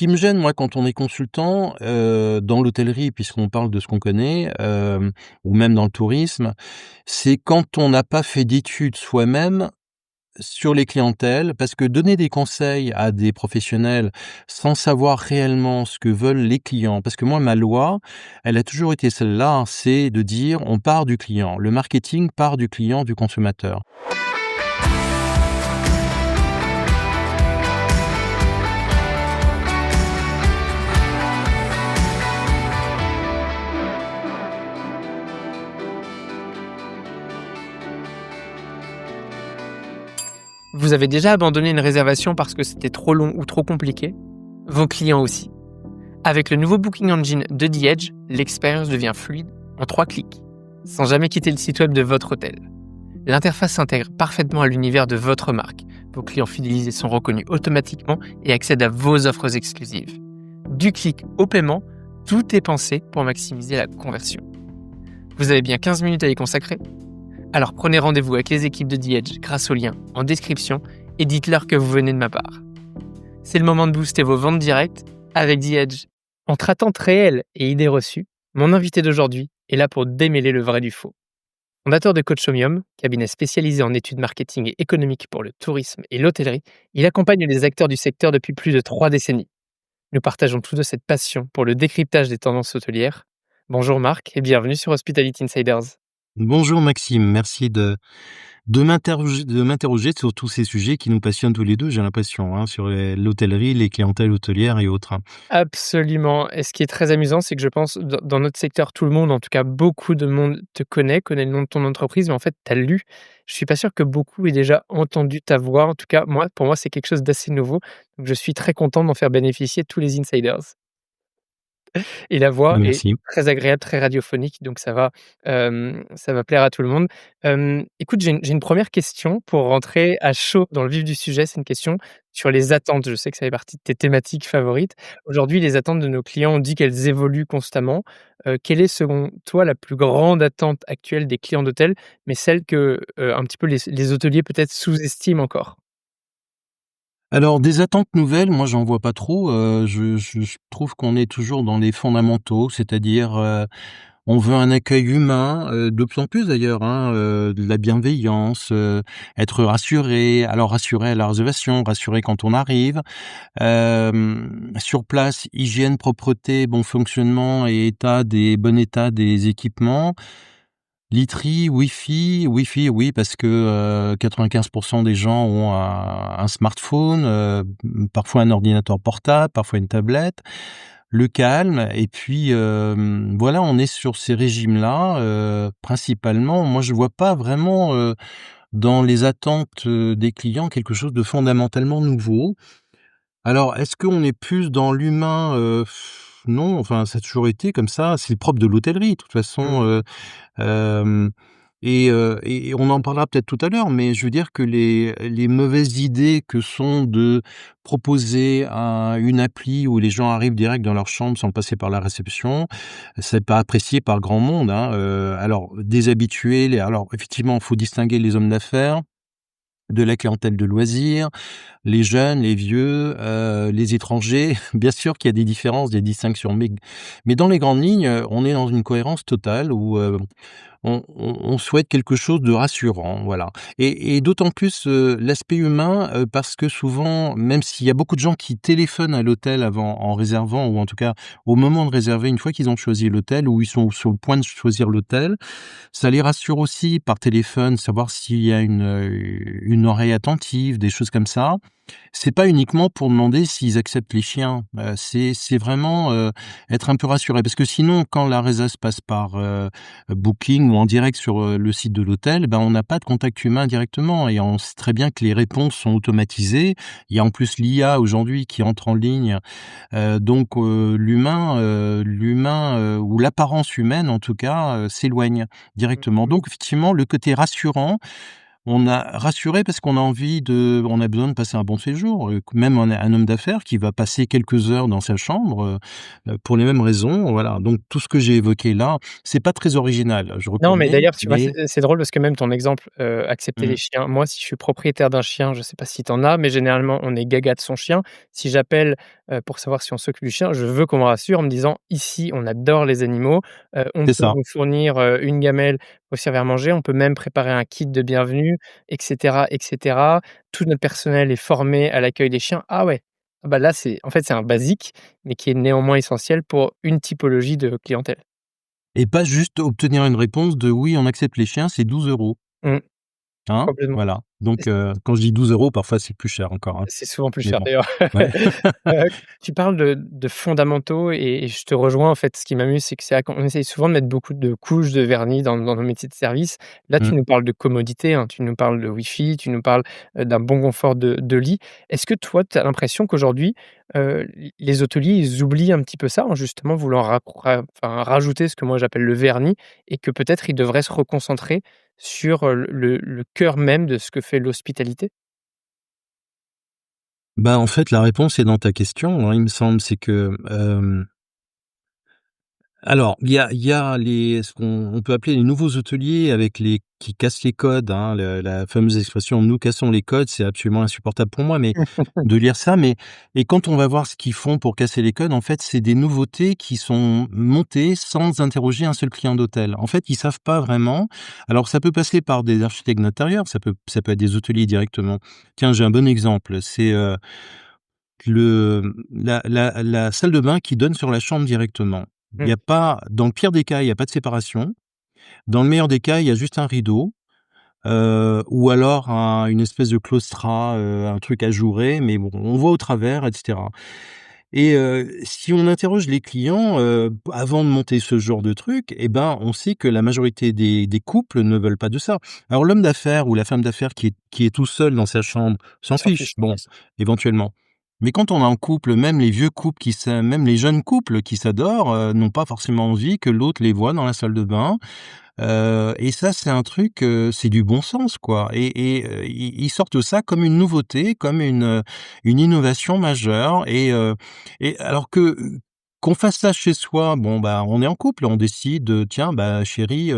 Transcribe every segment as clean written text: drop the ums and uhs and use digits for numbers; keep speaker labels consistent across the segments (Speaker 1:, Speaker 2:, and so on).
Speaker 1: qui me gêne, moi, quand on est consultant, dans l'hôtellerie, puisqu'on parle de ce qu'on connaît, ou même dans le tourisme, c'est quand on n'a pas fait d'études soi-même sur les clientèles. Parce que donner des conseils à des professionnels sans savoir réellement ce que veulent les clients, parce que moi, ma loi, elle a toujours été celle-là, hein, c'est de dire: «On part du client». Le marketing part du client, du consommateur.
Speaker 2: Vous avez déjà abandonné une réservation parce que c'était trop long ou trop compliqué? Vos clients aussi. Avec le nouveau Booking Engine de The Edge, l'expérience devient fluide en 3 clics, sans jamais quitter le site web de votre hôtel. L'interface s'intègre parfaitement à l'univers de votre marque. Vos clients fidélisés sont reconnus automatiquement et accèdent à vos offres exclusives. Du clic au paiement, tout est pensé pour maximiser la conversion. Vous avez bien 15 minutes à y consacrer? Alors prenez rendez-vous avec les équipes de The Edge grâce au lien en description et dites-leur que vous venez de ma part. C'est le moment de booster vos ventes directes avec The Edge. Entre attentes réelles et idées reçues, mon invité d'aujourd'hui est là pour démêler le vrai du faux. Fondateur de Coachomium, cabinet spécialisé en études marketing et économiques pour le tourisme et l'hôtellerie, il accompagne les acteurs du secteur depuis plus de 3 décennies. Nous partageons tous deux cette passion pour le décryptage des tendances hôtelières. Bonjour Marc et bienvenue sur Hospitality Insiders.
Speaker 1: Bonjour Maxime, merci de m'interroger sur tous ces sujets qui nous passionnent tous les 2, j'ai l'impression, hein, sur l'hôtellerie, les clientèles hôtelières et autres, hein.
Speaker 2: Absolument. Et ce qui est très amusant, c'est que je pense, dans notre secteur, tout le monde, en tout cas beaucoup de monde te connaît le nom de ton entreprise, mais en fait, tu as lu. Je suis pas sûr que beaucoup aient déjà entendu ta voix. En tout cas, moi, pour moi, c'est quelque chose d'assez nouveau. Donc, je suis très content d'en faire bénéficier tous les insiders. Et la voix est
Speaker 1: Merci.
Speaker 2: très agréable, très radiophonique, donc ça va plaire à tout le monde. Écoute, j'ai une 1re question pour rentrer à chaud dans le vif du sujet. C'est une question sur les attentes. Je sais que ça fait partie de tes thématiques favorites. Aujourd'hui, les attentes de nos clients, on dit qu'elles évoluent constamment. Quelle est, selon toi, la plus grande attente actuelle des clients d'hôtel, mais celle que, un petit peu les hôteliers peut-être sous-estiment encore?
Speaker 1: Alors des attentes nouvelles, moi j'en vois pas trop, je trouve qu'on est toujours dans les fondamentaux, c'est-à-dire, on veut un accueil humain, de plus en plus d'ailleurs, hein, de la bienveillance, être rassuré. Alors rassuré à la réservation, rassuré quand on arrive. Sur place, hygiène, propreté, bon fonctionnement et bon état des équipements. Literie, Wi-Fi, oui, parce que, 95 des gens ont un smartphone, parfois un ordinateur portable, parfois une tablette. Le calme et puis, voilà, on est sur ces régimes-là, principalement. Moi, je vois pas vraiment, dans les attentes, des clients quelque chose de fondamentalement nouveau. Alors, est-ce qu'on est plus dans l'humain? Non, enfin, ça a toujours été comme ça, c'est le propre de l'hôtellerie, de toute façon, hem et on en parlera peut-être tout à l'heure, mais je veux dire que les mauvaises idées que sont de proposer une appli où les gens arrivent direct dans leur chambre sans passer par la réception, c'est pas apprécié par grand monde, hein, alors déshabituer alors effectivement, il faut distinguer les hommes d'affaires de la clientèle de loisirs, les jeunes, les vieux, les étrangers. Bien sûr qu'il y a des différences, des distinctions, mais dans les grandes lignes, on est dans une cohérence totale où, on souhaite quelque chose de rassurant, voilà. Et d'autant plus, l'aspect humain, parce que souvent, même s'il y a beaucoup de gens qui téléphonent à l'hôtel avant en réservant ou en tout cas au moment de réserver, une fois qu'ils ont choisi l'hôtel ou ils sont sur le point de choisir l'hôtel, ça les rassure aussi par téléphone, savoir s'il y a une oreille attentive, des choses comme ça. C'est pas uniquement pour demander s'ils acceptent les chiens, c'est vraiment, être un peu rassuré. Parce que sinon, quand la résa se passe par, Booking ou en direct sur, le site de l'hôtel, ben, on n'a pas de contact humain directement et on sait très bien que les réponses sont automatisées. Il y a en plus l'IA aujourd'hui qui entre en ligne, donc l'humain, ou l'apparence humaine en tout cas, s'éloigne directement.
Speaker 2: Mmh.
Speaker 1: Donc effectivement, le côté rassurant, on a rassuré parce qu'on a envie de on a besoin de passer un bon séjour, même un homme d'affaires qui va passer quelques heures dans sa chambre, pour les mêmes raisons, voilà. Donc tout ce que j'ai évoqué là, c'est pas très original, je
Speaker 2: Non, mais
Speaker 1: reconnais,
Speaker 2: d'ailleurs, tu vois,
Speaker 1: mais
Speaker 2: c'est drôle parce que même ton exemple, accepter les
Speaker 1: mmh,
Speaker 2: chiens, moi, si je suis propriétaire d'un chien, je sais pas si tu en as, mais généralement, on est gaga de son chien. Si j'appelle, pour savoir si on s'occupe du chien, je veux qu'on me rassure en me disant: «Ici, on adore les animaux, on
Speaker 1: c'est
Speaker 2: peut
Speaker 1: ça.
Speaker 2: vous fournir, une gamelle pour servir à manger, on peut même préparer un kit de bienvenue» et cetera et cetera. Tout notre personnel est formé à l'accueil des chiens. Ah ouais, ah bah, là, c'est en fait, c'est un basique, mais qui est néanmoins essentiel pour une typologie de clientèle.
Speaker 1: Et pas juste obtenir une réponse de: «Oui, on accepte les chiens, c'est 12 €».
Speaker 2: Mmh,
Speaker 1: Hein?
Speaker 2: complètement.
Speaker 1: Voilà. Donc quand je dis 12 €, parfois c'est plus cher encore, hein.
Speaker 2: C'est souvent plus
Speaker 1: Mais
Speaker 2: cher
Speaker 1: bon.
Speaker 2: d'ailleurs.
Speaker 1: Ouais.
Speaker 2: Heu, Tu parles de fondamentaux et je te rejoins en fait. Ce qui m'amuse, c'est que c'est vrai qu'on essaye souvent de mettre beaucoup de couches de vernis dans nos métiers de service. Là,
Speaker 1: Mmh.
Speaker 2: tu nous parles de commodité, hein, tu nous parles de Wi-Fi, tu nous parles, d'un bon confort de lit. Est-ce que toi, tu as l'impression qu'aujourd'hui, les hôteliers, ils oublient un petit peu ça en justement voulant enfin rajouter ce que moi j'appelle le vernis et que peut-être ils devraient se reconcentrer sur, le cœur même de ce que fait l'hospitalité?
Speaker 1: Bah, en fait, la réponse est dans ta question, hein, il me semble. C'est que, alors, il y a les ce qu'on peut appeler les nouveaux hôteliers avec les qui cassent les codes, hein, le la fameuse expression: «Nous cassons les codes», c'est absolument insupportable pour moi, mais de lire ça, mais et quand on va voir ce qu'ils font pour casser les codes, en fait, c'est des nouveautés qui sont montées sans interroger un seul client d'hôtel. En fait, ils savent pas vraiment. Alors ça peut passer par des architectes d'intérieur, ça peut être des hôteliers directement. Tiens, j'ai un bon exemple, c'est, la salle de bain qui donne sur la chambre directement. Il y
Speaker 2: Mmh,
Speaker 1: a pas dans le pire des cas, il y a pas de séparation. Dans le meilleur des cas, il y a juste un rideau, ou alors une espèce de claustrat, un truc ajouré, mais bon, on voit au travers et cetera. Et si on interroge les clients, avant de monter ce genre de truc, eh ben, on sait que la majorité des couples ne veulent pas de ça. Alors l'homme d'affaires ou la femme d'affaires qui est tout seul dans sa chambre s'en
Speaker 2: ils s'en
Speaker 1: fiche,
Speaker 2: fichent.
Speaker 1: bon, éventuellement. Mais quand on est en couple, même les vieux couples même les jeunes couples qui s'adorent, n'ont pas forcément envie que l'autre les voie dans la salle de bain. Et ça, c'est un truc, c'est du bon sens, quoi. Et ils sortent ça comme une nouveauté, comme une innovation majeure. Et alors qu'on fasse ça chez soi, bon, bah, on est en couple, on décide, «Tiens, bah, chérie,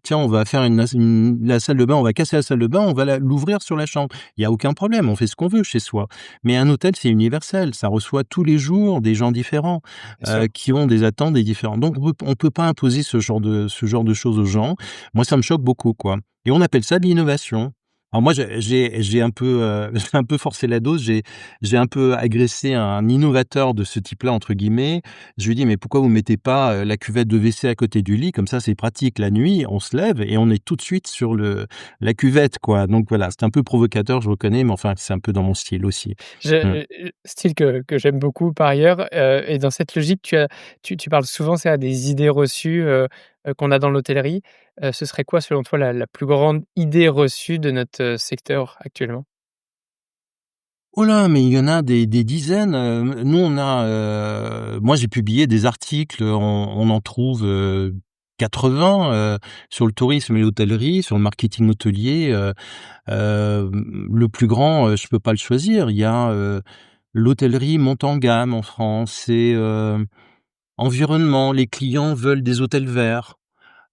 Speaker 1: tiens, on va faire la salle de bain, on va casser la salle de bain, on va l'ouvrir sur la chambre». Il y a aucun problème, on fait ce qu'on veut chez soi. Mais un hôtel, c'est universel, ça reçoit tous les jours des gens différents,
Speaker 2: Bien sûr.
Speaker 1: qui ont des attentes et différents. Donc on peut pas imposer ce genre de choses aux gens. Moi, ça me choque beaucoup, quoi. Et on appelle ça de l'innovation. Alors moi, j'ai un peu, j'ai un peu forcé la dose, j'ai un peu agressé un innovateur de ce type-là, entre guillemets. Je lui ai dit: «Mais pourquoi vous mettez pas, la cuvette de WC à côté du lit? Comme ça, c'est pratique la nuit, on se lève et on est tout de suite sur la cuvette, quoi». Donc voilà, c'est un peu provocateur, je reconnais, mais enfin, c'est un peu dans mon style aussi. Mmh.
Speaker 2: Style que j'aime beaucoup par ailleurs, et dans cette logique, tu parles souvent, c'est à des idées reçues, qu'on a dans l'hôtellerie. Ce serait quoi selon toi la plus grande idée reçue de notre, secteur actuellement?
Speaker 1: Oh là, mais il y en a des dizaines, nous on a, moi j'ai publié des articles, on en trouve, 80, sur le tourisme et l'hôtellerie, sur le marketing hôtelier, le plus grand, je peux pas le choisir. Il y a, l'hôtellerie monte en gamme en France, c'est, environnement, les clients veulent des hôtels verts,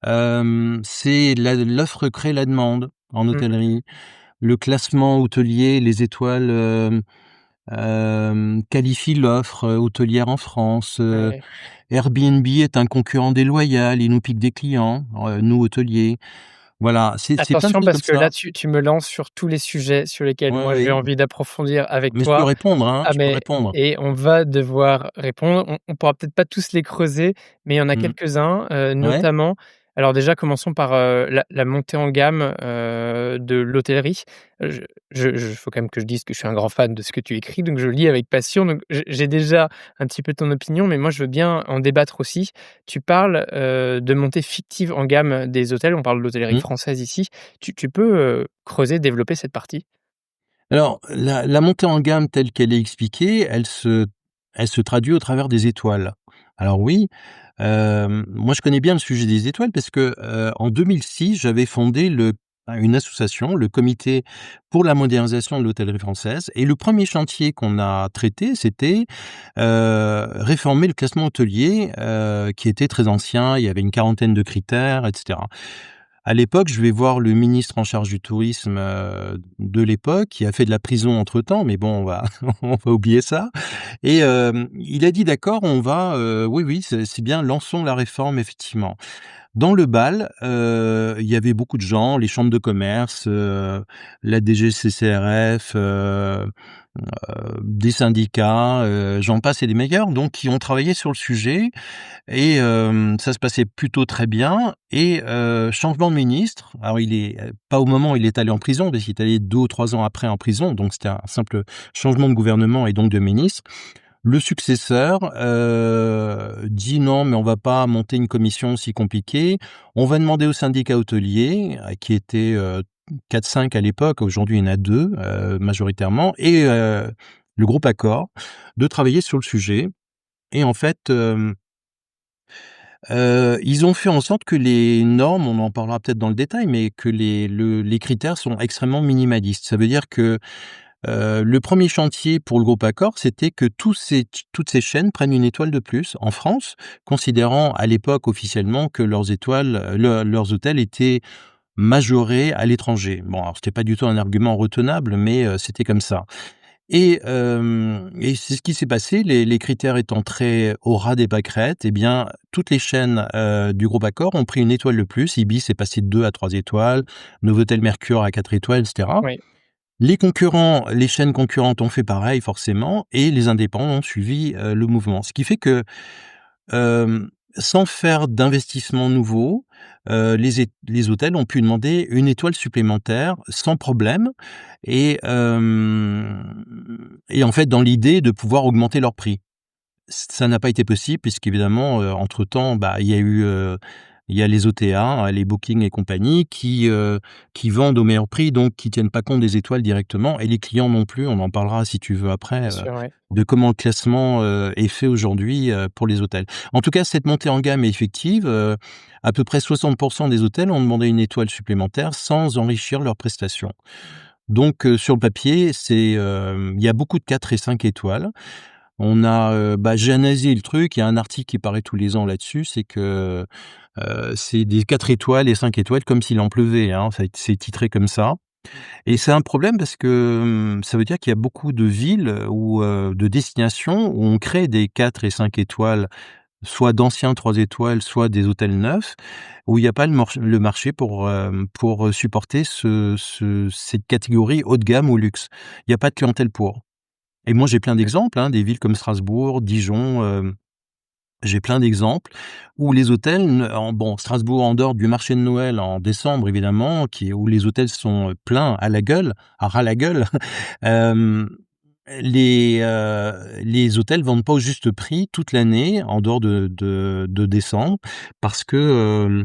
Speaker 1: c'est l'offre crée la demande en
Speaker 2: Mmh,
Speaker 1: hôtellerie. Le classement hôtelier, les étoiles, qualifie l'offre, hôtelière en France.
Speaker 2: ouais.
Speaker 1: Airbnb est un concurrent déloyal, il nous pique des clients, nous hôteliers. Voilà, c'est plein de
Speaker 2: Attention
Speaker 1: trucs
Speaker 2: parce
Speaker 1: comme
Speaker 2: que là,
Speaker 1: ça.
Speaker 2: tu me lances sur tous les sujets sur lesquels
Speaker 1: Ouais,
Speaker 2: moi j'ai
Speaker 1: oui,
Speaker 2: envie d'approfondir avec
Speaker 1: mais je peux
Speaker 2: toi.
Speaker 1: répondre, hein,
Speaker 2: Ah
Speaker 1: je peux
Speaker 2: mais
Speaker 1: répondre.
Speaker 2: et on va devoir répondre. On pourra peut-être pas tous les creuser, mais il y en a
Speaker 1: Mmh.
Speaker 2: quelques-uns,
Speaker 1: Ouais,
Speaker 2: notamment alors déjà commençons par, la montée en gamme, de l'hôtellerie. Je faut quand même que je dise que je suis un grand fan de ce que tu écris, donc je lis avec passion, donc j'ai déjà un petit peu ton opinion, mais moi je veux bien en débattre aussi. Tu parles, de montée fictive en gamme des hôtels, on parle de l'hôtellerie
Speaker 1: mmh.
Speaker 2: française ici. Tu peux, creuser, développer cette partie?
Speaker 1: Alors la montée en gamme telle qu'elle est expliquée, elle se traduit au travers des étoiles. Alors oui, moi je connais bien le sujet des étoiles parce que, en 2006, j'avais fondé le une association, le Comité pour la modernisation de l'hôtellerie française, et le premier chantier qu'on a traité, c'était, réformer le classement hôtelier, qui était très ancien. Il y avait une quarantaine de critères et cetera. À l'époque, je vais voir le ministre en charge du tourisme, de l'époque, qui a fait de la prison entre-temps, mais bon, on va on va oublier ça, et il a dit: «D'accord, on va, oui, oui, c'est bien, lançons la réforme, effectivement». Dans le bal, il y avait beaucoup de gens, les chambres de commerce, la DGCCRF, des syndicats, j'en passe et des meilleurs, donc qui ont travaillé sur le sujet, et ça se passait plutôt très bien, et changement de ministre. Alors il est, pas au moment où il est allé en prison, parce qu'il est allé 2 ou 3 ans après en prison, donc c'était un simple changement de gouvernement et donc de ministre. Le successeur, dit: «Non, mais on va pas monter une commission aussi compliquée. On va demander aux syndicats hôteliers», qui étaient, 4-5 à l'époque, aujourd'hui il y en a 2, majoritairement, et le groupe Accor, de travailler sur le sujet, et en fait, ils ont fait en sorte que les normes, on en parlera peut-être dans le détail, mais que les critères sont extrêmement minimalistes. Ça veut dire que, le premier chantier pour le groupe Accor, c'était que toutes ces chaînes prennent une étoile de plus en France, considérant à l'époque officiellement que leurs étoiles, leurs hôtels étaient majorés à l'étranger. Bon, alors c'était pas du tout un argument retenable, mais c'était comme ça. Et c'est ce qui s'est passé, les critères étant très au ras des pâquerettes, eh bien, toutes les chaînes, du groupe Accor ont pris une étoile de plus. Ibis est passé de 2 à 3 étoiles, Novotel Mercure à 4 étoiles, et cetera.
Speaker 2: Oui.
Speaker 1: Les chaînes concurrentes ont fait pareil forcément, et les indépendants ont suivi, le mouvement. Ce qui fait que, sans faire d'investissement nouveau, les hôtels ont pu demander une étoile supplémentaire sans problème, et en fait, dans l'idée de pouvoir augmenter leur prix. Ça n'a pas été possible puisqu'évidemment, entre-temps, bah, il y a les OTA, hein, les Booking et compagnie qui vendent au meilleur prix, donc qui tiennent pas compte des étoiles directement, et les clients non plus. On en parlera si tu veux après,
Speaker 2: Bien sûr, ouais.
Speaker 1: de comment le classement, est fait aujourd'hui, pour les hôtels. En tout cas, cette montée en gamme est effective, à peu près 60 des hôtels ont demandé une étoile supplémentaire sans enrichir leurs prestations. Donc sur le papier, il y a beaucoup de 4 et 5 étoiles. On a, bah, j'ai analysé le truc, il y a un article qui paraît tous les ans là-dessus, c'est que, c'est des 4 étoiles et 5 étoiles comme s'il en pleuvait, hein, c'est titré comme ça, et c'est un problème parce que, ça veut dire qu'il y a beaucoup de villes ou, de destinations où on crée des 4 et 5 étoiles, soit d'anciens 3 étoiles, soit des hôtels neufs, où il y a pas le marché pour supporter cette catégorie haut de gamme ou luxe. Il y a pas de clientèle pour. Et moi, j'ai plein d'exemples, hein, des villes comme Strasbourg, Dijon, j'ai plein d'exemples où les hôtels Strasbourg, en dehors du marché de Noël en décembre évidemment, où les hôtels sont, pleins à la gueule, à ras la gueule, hem, les hôtels vendent pas au juste prix toute l'année en dehors de décembre parce que,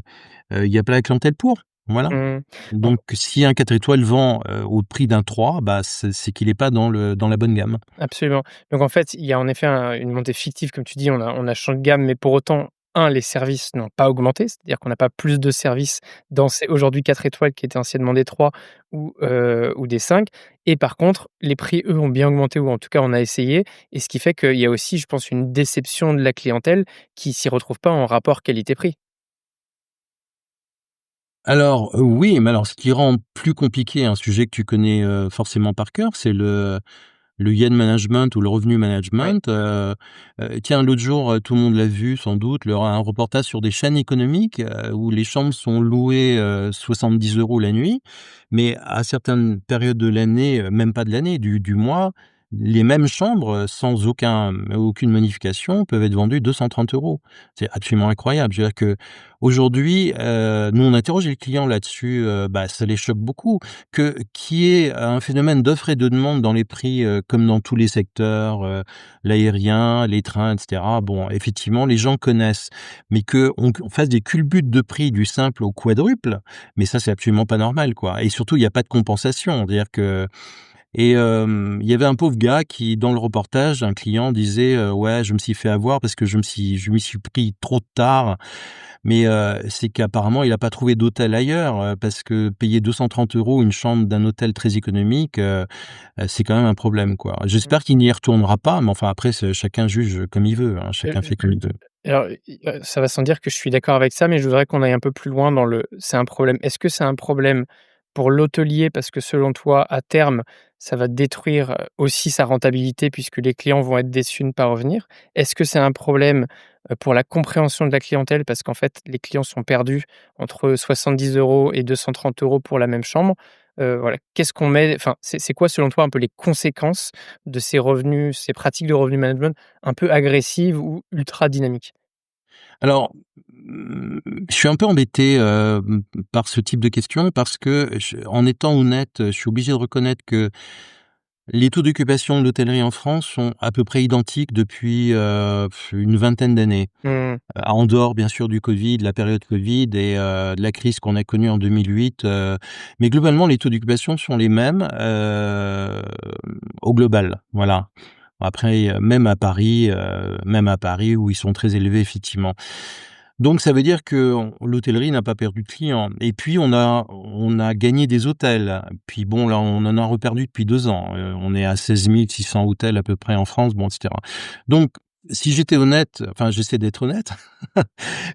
Speaker 1: il y a pas la clientèle pour. Voilà.
Speaker 2: Mmh.
Speaker 1: Donc si un 4 étoiles vend, au prix d'un 3, bah, c'est qu'il est pas dans la bonne gamme.
Speaker 2: Absolument. Donc en fait, il y a en effet une montée fictive, comme tu dis, on a changé de gamme, mais pour autant, les services n'ont pas augmenté, c'est-à-dire qu'on n'a pas plus de services dans ces aujourd'hui 4 étoiles qui étaient anciennement des 3 ou des 5. Et par contre, les prix, eux, ont bien augmenté, ou en tout cas, on a essayé, et ce qui fait qu'il y a aussi, je pense, une déception de la clientèle qui s'y retrouve pas en rapport qualité-prix.
Speaker 1: Alors, oui, mais alors ce qui rend plus compliqué un sujet que tu connais, forcément par cœur, c'est le yen management ou le revenu
Speaker 2: Ouais,
Speaker 1: management. Tiens, l'autre jour, tout le monde l'a vu sans doute, un reportage sur des chaînes économiques, où les chambres sont louées, 70 € la nuit, mais à certaines périodes de l'année, même pas de l'année, du mois, les mêmes chambres, sans aucune modification, peuvent être vendues 230 €. C'est absolument incroyable. Je veux dire qu'aujourd'hui, nous on interroge les clients là-dessus, bah, ça les choque beaucoup qu'il y ait un phénomène d'offre et de demande dans les prix, comme dans tous les secteurs, l'aérien, les trains et cetera. Bon, effectivement, les gens connaissent, mais qu'on fasse des culbutes de prix du simple au quadruple, mais ça, c'est absolument pas normal, quoi, et surtout, il y a pas de compensation. C'est-à-dire que et il y avait un pauvre gars qui, dans le reportage, un client disait, «Ouais, je me suis fait avoir parce que je m'y suis pris trop tard». Mais c'est qu'apparemment, il a pas trouvé d'hôtel ailleurs, parce que payer 230 € une chambre d'un hôtel très économique, c'est quand même un problème, quoi.
Speaker 2: Mmh.
Speaker 1: J'espère qu'il n'y retournera pas, mais enfin après c'est chacun juge comme il veut, hein, chacun fait comme il veut.
Speaker 2: Alors, ça va sans dire que je suis d'accord avec ça, mais je voudrais qu'on aille un peu plus loin dans le c'est un problème. Est-ce que c'est un problème pour l'hôtelier parce que selon toi, à terme, ça va détruire, aussi sa rentabilité puisque les clients vont être déçus de ne pas revenir? Est-ce que c'est un problème, pour la compréhension de la clientèle parce qu'en fait, les clients sont perdus entre 70 € et 230 € pour la même chambre? Voilà, qu'est-ce qu'on met enfin, c'est quoi selon toi un peu les conséquences de ces revenus, ces pratiques de revenu management un peu agressives ou ultra dynamiques?
Speaker 1: Alors, je suis un peu embêté, par ce type de question parce que en étant honnête, je suis obligé de reconnaître que les taux d'occupation de l'hôtellerie en France sont à peu près identiques depuis, une vingtaine d'années.
Speaker 2: Mmh.
Speaker 1: En dehors bien sûr du Covid, la période Covid et de la crise qu'on a connue en 2008, mais globalement les taux d'occupation sont les mêmes, au global, voilà. Après, même à Paris où ils sont très élevés effectivement. Donc ça veut dire que l'hôtellerie n'a pas perdu de clients et puis on a gagné des hôtels. Puis bon là, on en a reperdu depuis 2 ans, on est à 16 600 hôtels à peu près en France, bon et cetera. Donc si j'étais honnête, enfin j'essaie d'être honnête,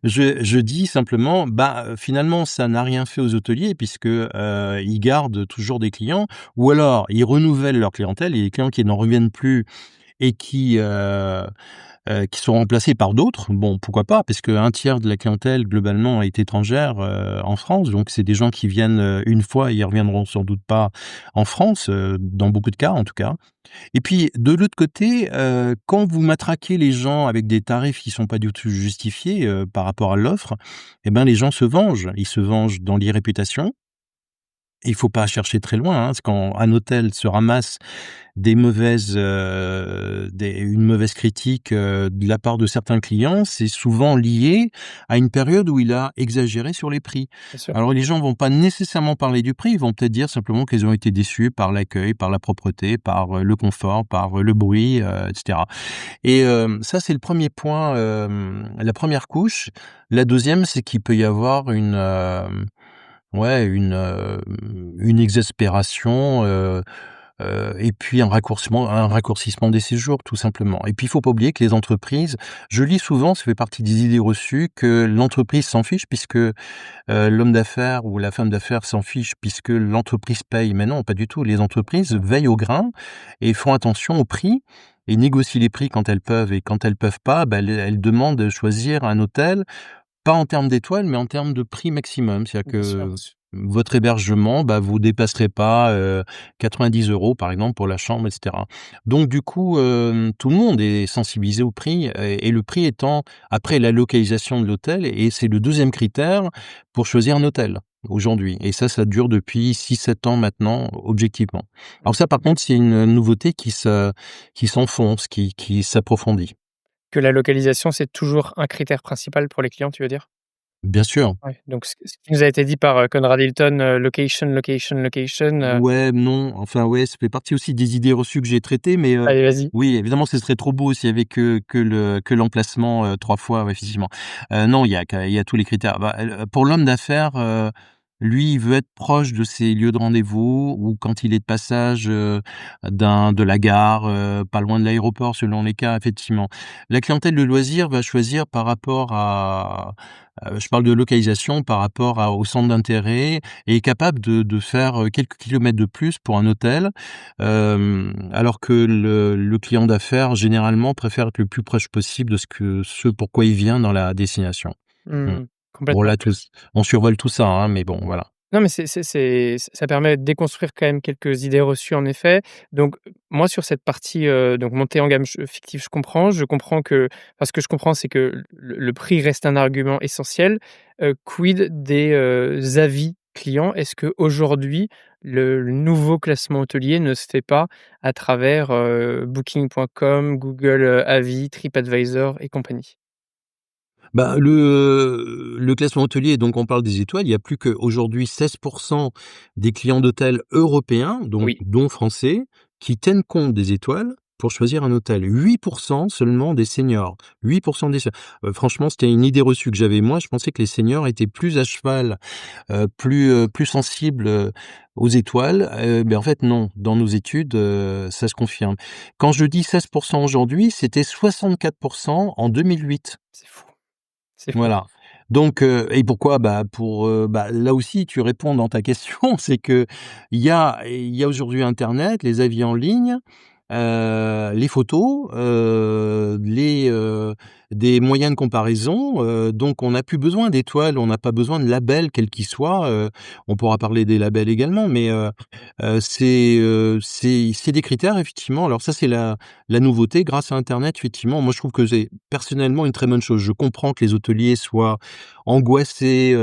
Speaker 1: je dis simplement, bah, finalement ça n'a rien fait aux hôteliers puisque, ils gardent toujours des clients ou alors ils renouvellent leur clientèle et les clients qui n'en reviennent plus et qui sont remplacés par d'autres. Bon, pourquoi pas? Parce qu'un tiers de la clientèle globalement est étrangère, en France, donc c'est des gens qui viennent, une fois et ils reviendront sans doute pas en France, dans beaucoup de cas en tout cas. Et puis de l'autre côté, quand vous matraquez les gens avec des tarifs qui sont pas du tout justifiés, par rapport à l'offre, et ben les gens se vengent. Ils se vengent dans l'irréputation. Il faut pas chercher très loin, hein, c'est quand un hôtel se ramasse une mauvaise critique, de la part de certains clients, c'est souvent lié à une période où il a exagéré sur les prix.
Speaker 2: Bien sûr.
Speaker 1: Alors les gens vont pas nécessairement parler du prix, ils vont peut-être dire simplement qu'ils ont été déçus par l'accueil, par la propreté, par, le confort, par, le bruit, et cetera. Et ça c'est le premier point, la première couche. La deuxième, c'est qu'il peut y avoir une exaspération, et puis un raccourcissement des séjours, tout simplement. Et puis, il faut pas oublier que les entreprises je lis souvent, ça fait partie des idées reçues, que l'entreprise s'en fiche puisque, l'homme d'affaires ou la femme d'affaires s'en fiche puisque l'entreprise paye. Mais non, pas du tout. Les entreprises veillent au grain et font attention au prix et négocient les prix quand elles peuvent et quand elles peuvent pas, bah, elles demandent de choisir un hôtel pas en termes d'étoiles, mais en termes de prix maximum. C'est-à-dire
Speaker 2: Bien sûr.
Speaker 1: que votre hébergement, bah, vous dépasserez pas, 90 € par exemple pour la chambre et cetera. Donc du coup, tout le monde est sensibilisé au prix et le prix étant après la localisation de l'hôtel et c'est le deuxième critère pour choisir un hôtel aujourd'hui et ça dure depuis 6, 7 ans maintenant objectivement. Alors ça par contre, c'est une nouveauté qui s'enfonce, qui s'approfondit.
Speaker 2: Que la localisation, c'est toujours un critère principal pour les clients, tu veux dire?
Speaker 1: Bien sûr.
Speaker 2: Ouais, donc ce qui nous a été dit par, Conrad Hilton, location, location, location,
Speaker 1: Ouais, non, enfin, ouais, ça fait partie aussi des idées reçues que j'ai traitées, mais
Speaker 2: allez vas-y.
Speaker 1: oui, évidemment, ce serait trop beau s'il y avait que l'emplacement, 3 fois, ouais, effectivement. Non, il y a tous les critères. Bah, pour l'homme d'affaires, lui, il veut être proche de ses lieux de rendez-vous ou quand il est de passage, de la gare, pas loin de l'aéroport selon les cas, effectivement. La clientèle de loisirs va choisir par rapport à, je parle de localisation, par rapport au centre d'intérêt et est capable de faire, quelques kilomètres de plus pour un hôtel, alors que le client d'affaires généralement préfère être le plus proche possible de ce pourquoi il vient dans la destination. Mmh.
Speaker 2: Mmh,
Speaker 1: Bon
Speaker 2: complètement.
Speaker 1: là tous on survole tout ça, hein, mais bon voilà.
Speaker 2: Non, mais c'est ça permet de déconstruire quand même quelques idées reçues en effet. Donc moi sur cette partie, donc montée en gamme fictive, je comprends. Je comprends que enfin ce que je comprends, c'est que le prix reste un argument essentiel. Quid des, avis clients? Est-ce qu'aujourd'hui le nouveau classement hôtelier ne se fait pas à travers, Booking.com, Google, Avis, TripAdvisor et compagnie?
Speaker 1: Bah, le classement hôtelier, donc on parle des étoiles, il y a plus qu'aujourd'hui 16 des clients d'hôtels européens, donc
Speaker 2: Oui,
Speaker 1: dont français, qui tiennent compte des étoiles pour choisir un hôtel. 8 seulement des seniors. 8 des se franchement, c'était une idée reçue que j'avais moi, je pensais que les seniors étaient plus à cheval, plus sensibles, aux étoiles, mais en fait non. Dans nos études, ça se confirme. Quand je dis 16 aujourd'hui, c'était 64 en 2008.
Speaker 2: c'est fou, c'est fou.
Speaker 1: Voilà. Donc et pourquoi? Bah, là aussi tu réponds dans ta question, c'est qu'il y a aujourd'hui internet, les avis en ligne, les photos, des moyens de comparaison, donc on n'a plus besoin d'étoiles, on n'a pas besoin de labels quels qu'ils soient, on pourra parler des labels également, mais c'est des critères effectivement. Alors ça, c'est la nouveauté grâce à internet effectivement. Moi, je trouve que c'est personnellement une très bonne chose. Je comprends que les hôteliers soient angoissés,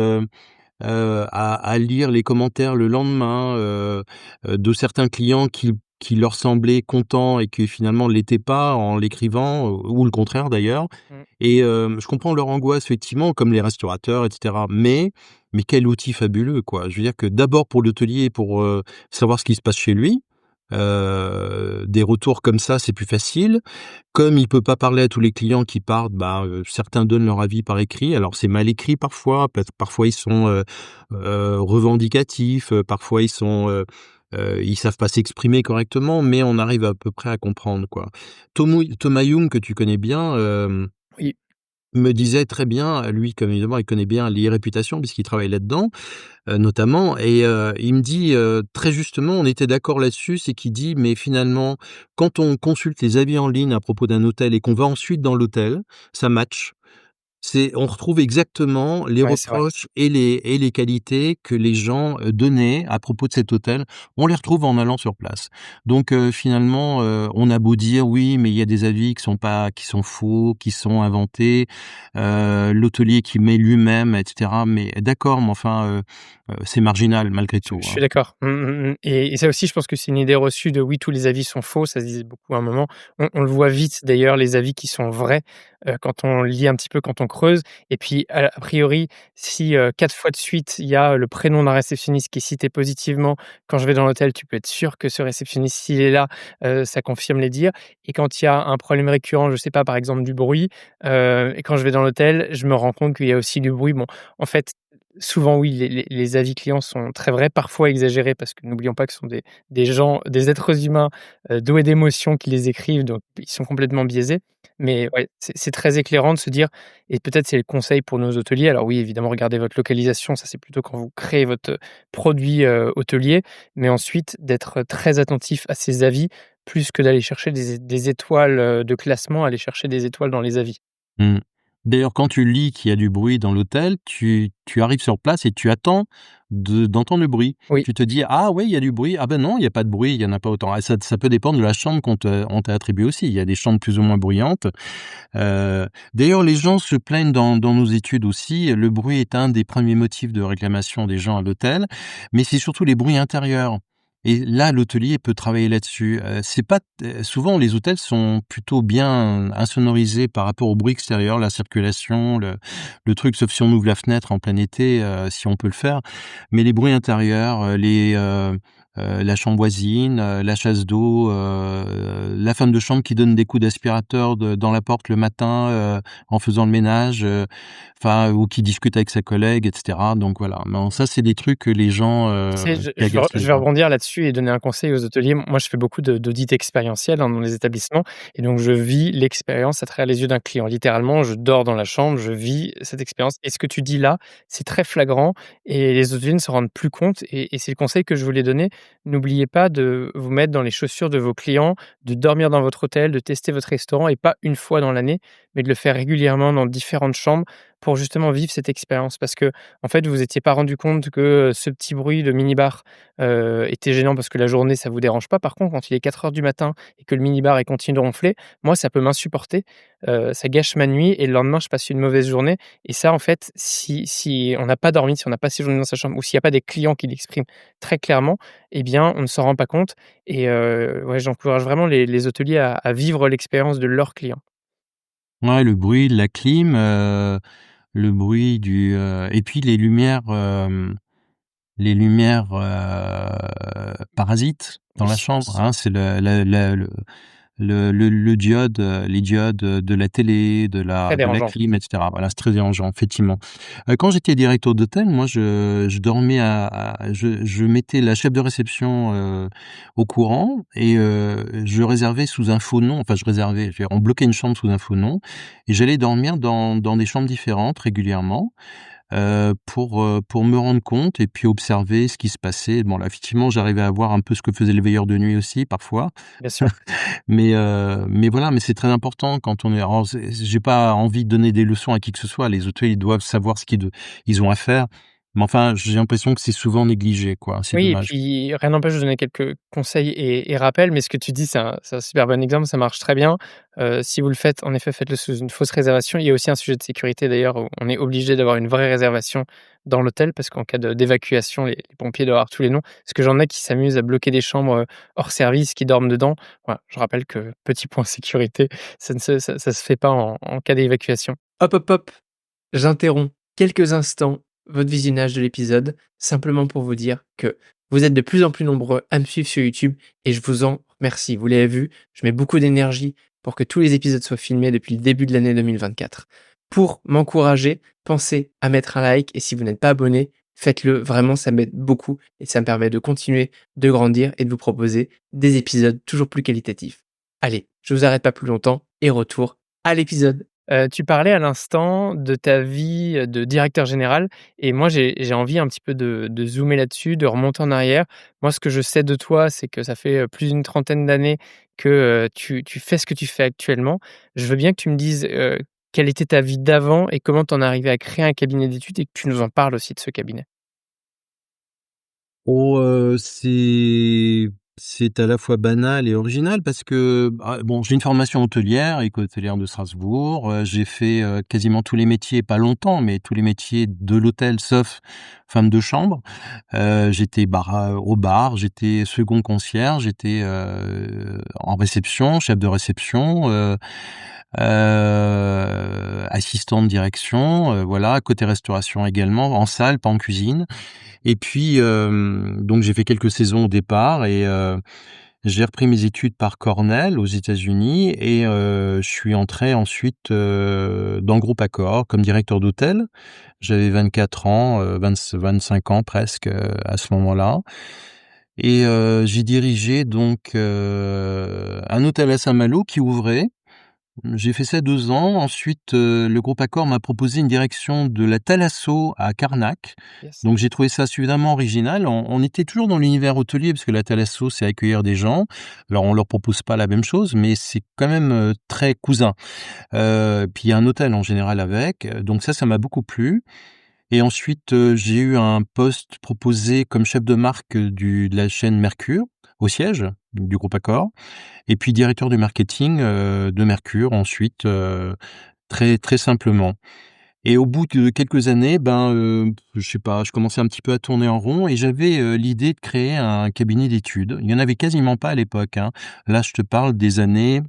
Speaker 1: à lire les commentaires le lendemain, de certains clients qui leur semblaient contents et qui finalement l'étaient pas en l'écrivant, ou le contraire d'ailleurs.
Speaker 2: Mmh.
Speaker 1: Et je comprends leur angoisse effectivement, comme les restaurateurs et cetera. Mais quel outil fabuleux, quoi. Je veux dire que d'abord pour l'hôtelier, pour, savoir ce qui se passe chez lui, des retours comme ça, c'est plus facile. Comme il peut pas parler à tous les clients qui partent, bah, certains donnent leur avis par écrit. Alors c'est mal écrit parfois, parfois ils sont, revendicatifs, parfois ils savent pas s'exprimer correctement, mais on arrive à peu près à comprendre, quoi. Thomas Young, que tu connais bien,
Speaker 2: Oui,
Speaker 1: me disait très bien, lui, comme évidemment il connaît bien l'e-réputation puisqu'il travaille là-dedans, notamment, et il me dit, très justement, on était d'accord là-dessus, c'est qu'il dit: «Mais finalement, quand on consulte les avis en ligne à propos d'un hôtel et qu'on va ensuite dans l'hôtel, ça match». On retrouve exactement les
Speaker 2: ouais, c'est vrai.
Speaker 1: reproches et les qualités que les gens, donnaient à propos de cet hôtel. On les retrouve en allant sur place. Donc finalement, on a beau dire: «Oui, mais il y a des avis qui sont faux, qui sont inventés», l'hôtelier qui met lui-même et cetera. Mais d'accord, mais enfin, c'est marginal malgré tout,
Speaker 2: Je
Speaker 1: hein.
Speaker 2: suis d'accord. Et ça aussi, je pense que c'est une idée reçue de: «Oui, tous les avis sont faux», ça se disait beaucoup à un moment. On le voit vite d'ailleurs, les avis qui sont vrais, quand on lit un petit peu, quand on creuse et puis a priori, si, 4 fois de suite, il y a le prénom d'un réceptionniste qui est cité positivement, quand je vais dans l'hôtel, tu peux être sûr que ce réceptionniste, s'il est là, ça confirme les dires et quand il y a un problème récurrent, je sais pas, par exemple du bruit, et quand je vais dans l'hôtel, je me rends compte qu'il y a aussi du bruit. Bon, en fait, souvent, oui, les avis clients sont très vrais, parfois exagérés parce que n'oublions pas que ce sont des gens, des êtres humains, doués d'émotions qui les écrivent, donc ils sont complètement biaisés. Mais ouais, c'est très éclairant de se dire et peut-être c'est le conseil pour nos hôteliers. Alors oui, évidemment, regardez votre localisation, ça c'est plutôt quand vous créez votre, produit, hôtelier, mais ensuite d'être très attentif à ces avis, plus que d'aller chercher des étoiles, de classement, aller chercher des étoiles dans les avis.
Speaker 1: Mmh. D'ailleurs, quand tu lis qu'il y a du bruit dans l'hôtel, tu arrives sur place et tu attends d'entendre le bruit.
Speaker 2: Oui.
Speaker 1: Tu te dis: «Ah ouais, il y a du bruit. Ah ben non, il y a pas de bruit, il y en a pas autant». Ah ça peut dépendre de la chambre on t'a attribuée aussi. Il y a des chambres plus ou moins bruyantes. D'ailleurs, les gens se plaignent dans nos études aussi. Le bruit est un des premiers motifs de réclamation des gens à l'hôtel, mais c'est surtout les bruits intérieurs. Et là, l'hôtelier peut travailler là-dessus. C'est pas souvent les hôtels sont plutôt bien insonorisés par rapport au bruit extérieur, la circulation, le truc, sauf si on ouvre la fenêtre en plein été, si on peut le faire. Mais les bruits intérieurs, la chambre voisine, la chasse d'eau, la femme de chambre qui donne des coups d'aspirateur dans la porte le matin, en faisant le ménage, enfin, ou qui discute avec sa collègue et cetera. Donc voilà, non, ça c'est des trucs que les gens,
Speaker 2: Tu sais, je
Speaker 1: qui
Speaker 2: je vais
Speaker 1: agacent les
Speaker 2: je vais
Speaker 1: gens.
Speaker 2: rebondir là-dessus et donner un conseil aux hôteliers. Moi, je fais beaucoup d'audits expérientiels, hein, dans les établissements et donc je vis l'expérience à travers les yeux d'un client. Littéralement, je dors dans la chambre, je vis cette expérience et ce que tu dis là, c'est très flagrant et les hôteliers ne s'en rendent plus compte et c'est le conseil que je voulais donner. N'oubliez pas de vous mettre dans les chaussures de vos clients, de dormir dans votre hôtel, de tester votre restaurant et pas une fois dans l'année, mais de le faire régulièrement dans différentes chambres pour justement vivre cette expérience. Parce que en fait, vous étiez pas rendu compte que, ce petit bruit de minibar, était gênant parce que la journée, ça vous dérange pas. Par contre, quand il est 4 heures du matin et que le minibar, il continue de ronfler, moi, ça peut m'insupporter, ça gâche ma nuit et le lendemain, je passe une mauvaise journée et ça, en fait, si on n'a pas dormi, si on n'a pas séjourné dans sa chambre ou s'il y a pas des clients qui l'expriment très clairement, eh bien, on ne s'en rend pas compte et ouais, j'encourage vraiment les hôteliers à vivre l'expérience de leurs clients.
Speaker 1: Ouais, le bruit de la clim, le bruit et puis les lumières, parasites dans la
Speaker 2: Oui.
Speaker 1: chambre, hein. C'est le diode, les diodes, de la télé,
Speaker 2: Très
Speaker 1: de la
Speaker 2: dérangeant.
Speaker 1: clim et cetera. Voilà, c'est très dérangeant, effectivement. Quand j'étais directeur d'hôtel, moi, je dormais je mettais la chef de réception, au courant et je réservais sous un faux nom, enfin, je réservais, je veux dire, on bloquait une chambre sous un faux nom et j'allais dormir dans des chambres différentes régulièrement. Pour me rendre compte et puis observer ce qui se passait. Bon là, effectivement, j'arrivais à voir un peu ce que faisait le veilleur de nuit aussi parfois,
Speaker 2: Bien sûr.
Speaker 1: mais voilà, mais c'est très important quand on est alors j'ai pas envie de donner des leçons à qui que ce soit. Les hôteliers, ils doivent savoir ce ils ont à faire, mais enfin, j'ai l'impression que c'est souvent négligé, quoi. C'est
Speaker 2: Oui et
Speaker 1: dommage.
Speaker 2: puis rien n'empêche de donner quelques conseils et rappels, mais ce que tu dis, c'est un super bon exemple, ça marche très bien. Si vous le faites, en effet, faites-le sous une fausse réservation. Il y a aussi un sujet de sécurité d'ailleurs où on est obligé d'avoir une vraie réservation dans l'hôtel parce qu'en cas d'évacuation, les pompiers doivent avoir tous les noms. Parce que j'en ai qui s'amusent à bloquer des chambres, hors service, qui dorment dedans. Voilà, je rappelle que petit point sécurité, ça se fait pas en cas d'évacuation. Hop, hop, hop, j'interromps quelques instants votre visionnage de l'épisode, simplement pour vous dire que vous êtes de plus en plus nombreux à me suivre sur YouTube et je vous en remercie. Vous l'avez vu, je mets beaucoup d'énergie pour que tous les épisodes soient filmés depuis le début de l'année 2024. Pour m'encourager, pensez à mettre un like et si vous n'êtes pas abonné, faites-le. Vraiment, ça m'aide beaucoup et ça me permet de continuer de grandir et de vous proposer des épisodes toujours plus qualitatifs. Allez, je vous arrête pas plus longtemps et retour à l'épisode. Tu parlais à l'instant de ta vie, de directeur général et moi j'ai envie un petit peu de zoomer là-dessus, de remonter en arrière. Moi, ce que je sais de toi, c'est que ça fait, plus d'une trentaine d'années que, tu fais ce que tu fais actuellement. Je veux bien que tu me dises, quelle était ta vie d'avant et comment tu en es arrivé à créer un cabinet d'études et que tu nous en parles aussi de ce cabinet.
Speaker 1: Oh, c'est à la fois banal et original parce que, bon, j'ai une formation hôtelière, école hôtelière de Strasbourg, j'ai fait, quasiment tous les métiers, pas longtemps, mais tous les métiers de l'hôtel sauf femme de chambre. J'étais au bar, j'étais second concierge, j'étais, en réception, chef de réception, assistant de direction, voilà, côté restauration également, en salle, pas en cuisine. Et puis, donc j'ai fait quelques saisons au départ et j'ai repris mes études par Cornell aux États-Unis et je suis entré ensuite, dans le groupe Accor comme directeur d'hôtel. J'avais 24 ans, 25 ans presque, à ce moment-là et j'ai dirigé donc, un hôtel à Saint-Malo qui ouvrait. J'ai fait ça 2 ans. Ensuite, le groupe Accor m'a proposé une direction de la Thalasso à Carnac.
Speaker 2: Yes.
Speaker 1: Donc j'ai trouvé ça suffisamment original. On était toujours dans l'univers hôtelier parce que la Thalasso, c'est accueillir des gens. Alors on leur propose pas la même chose, mais c'est quand même, très cousin. Puis il y a un hôtel en général avec, donc ça m'a beaucoup plu et ensuite, j'ai eu un poste proposé comme chef de marque, de la chaîne Mercure, au siège du groupe Accor. Et puis directeur du marketing, de Mercure ensuite, très très simplement. Et au bout de quelques années, ben, je sais pas, je commençais un petit peu à tourner en rond et j'avais, l'idée de créer un cabinet d'études. Il y en avait quasiment pas à l'époque, hein. Là, je te parle des années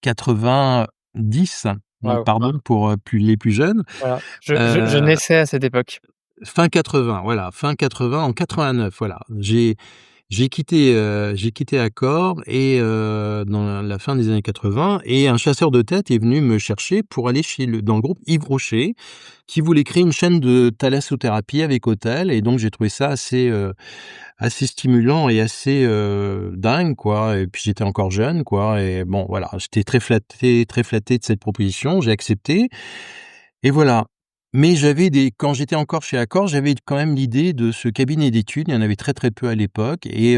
Speaker 1: 90, donc
Speaker 2: Waouh,
Speaker 1: pardon pour, les plus jeunes.
Speaker 2: voilà. Je
Speaker 1: Heu,
Speaker 2: naissais à cette époque.
Speaker 1: Fin 80, voilà, fin 80, en 89, voilà. J'ai quitté Accor et dans la fin des années 80 et un chasseur de tête est venu me chercher pour aller dans le groupe Yves Rocher, qui voulait créer une chaîne de thalassothérapie avec hôtel et donc j'ai trouvé ça assez stimulant et assez, dingue quoi et puis j'étais encore jeune quoi et bon voilà, j'étais très flatté de cette proposition, j'ai accepté et voilà. Mais quand j'étais encore chez Accor, j'avais quand même l'idée de ce cabinet d'études. Il y en avait très, très peu à l'époque et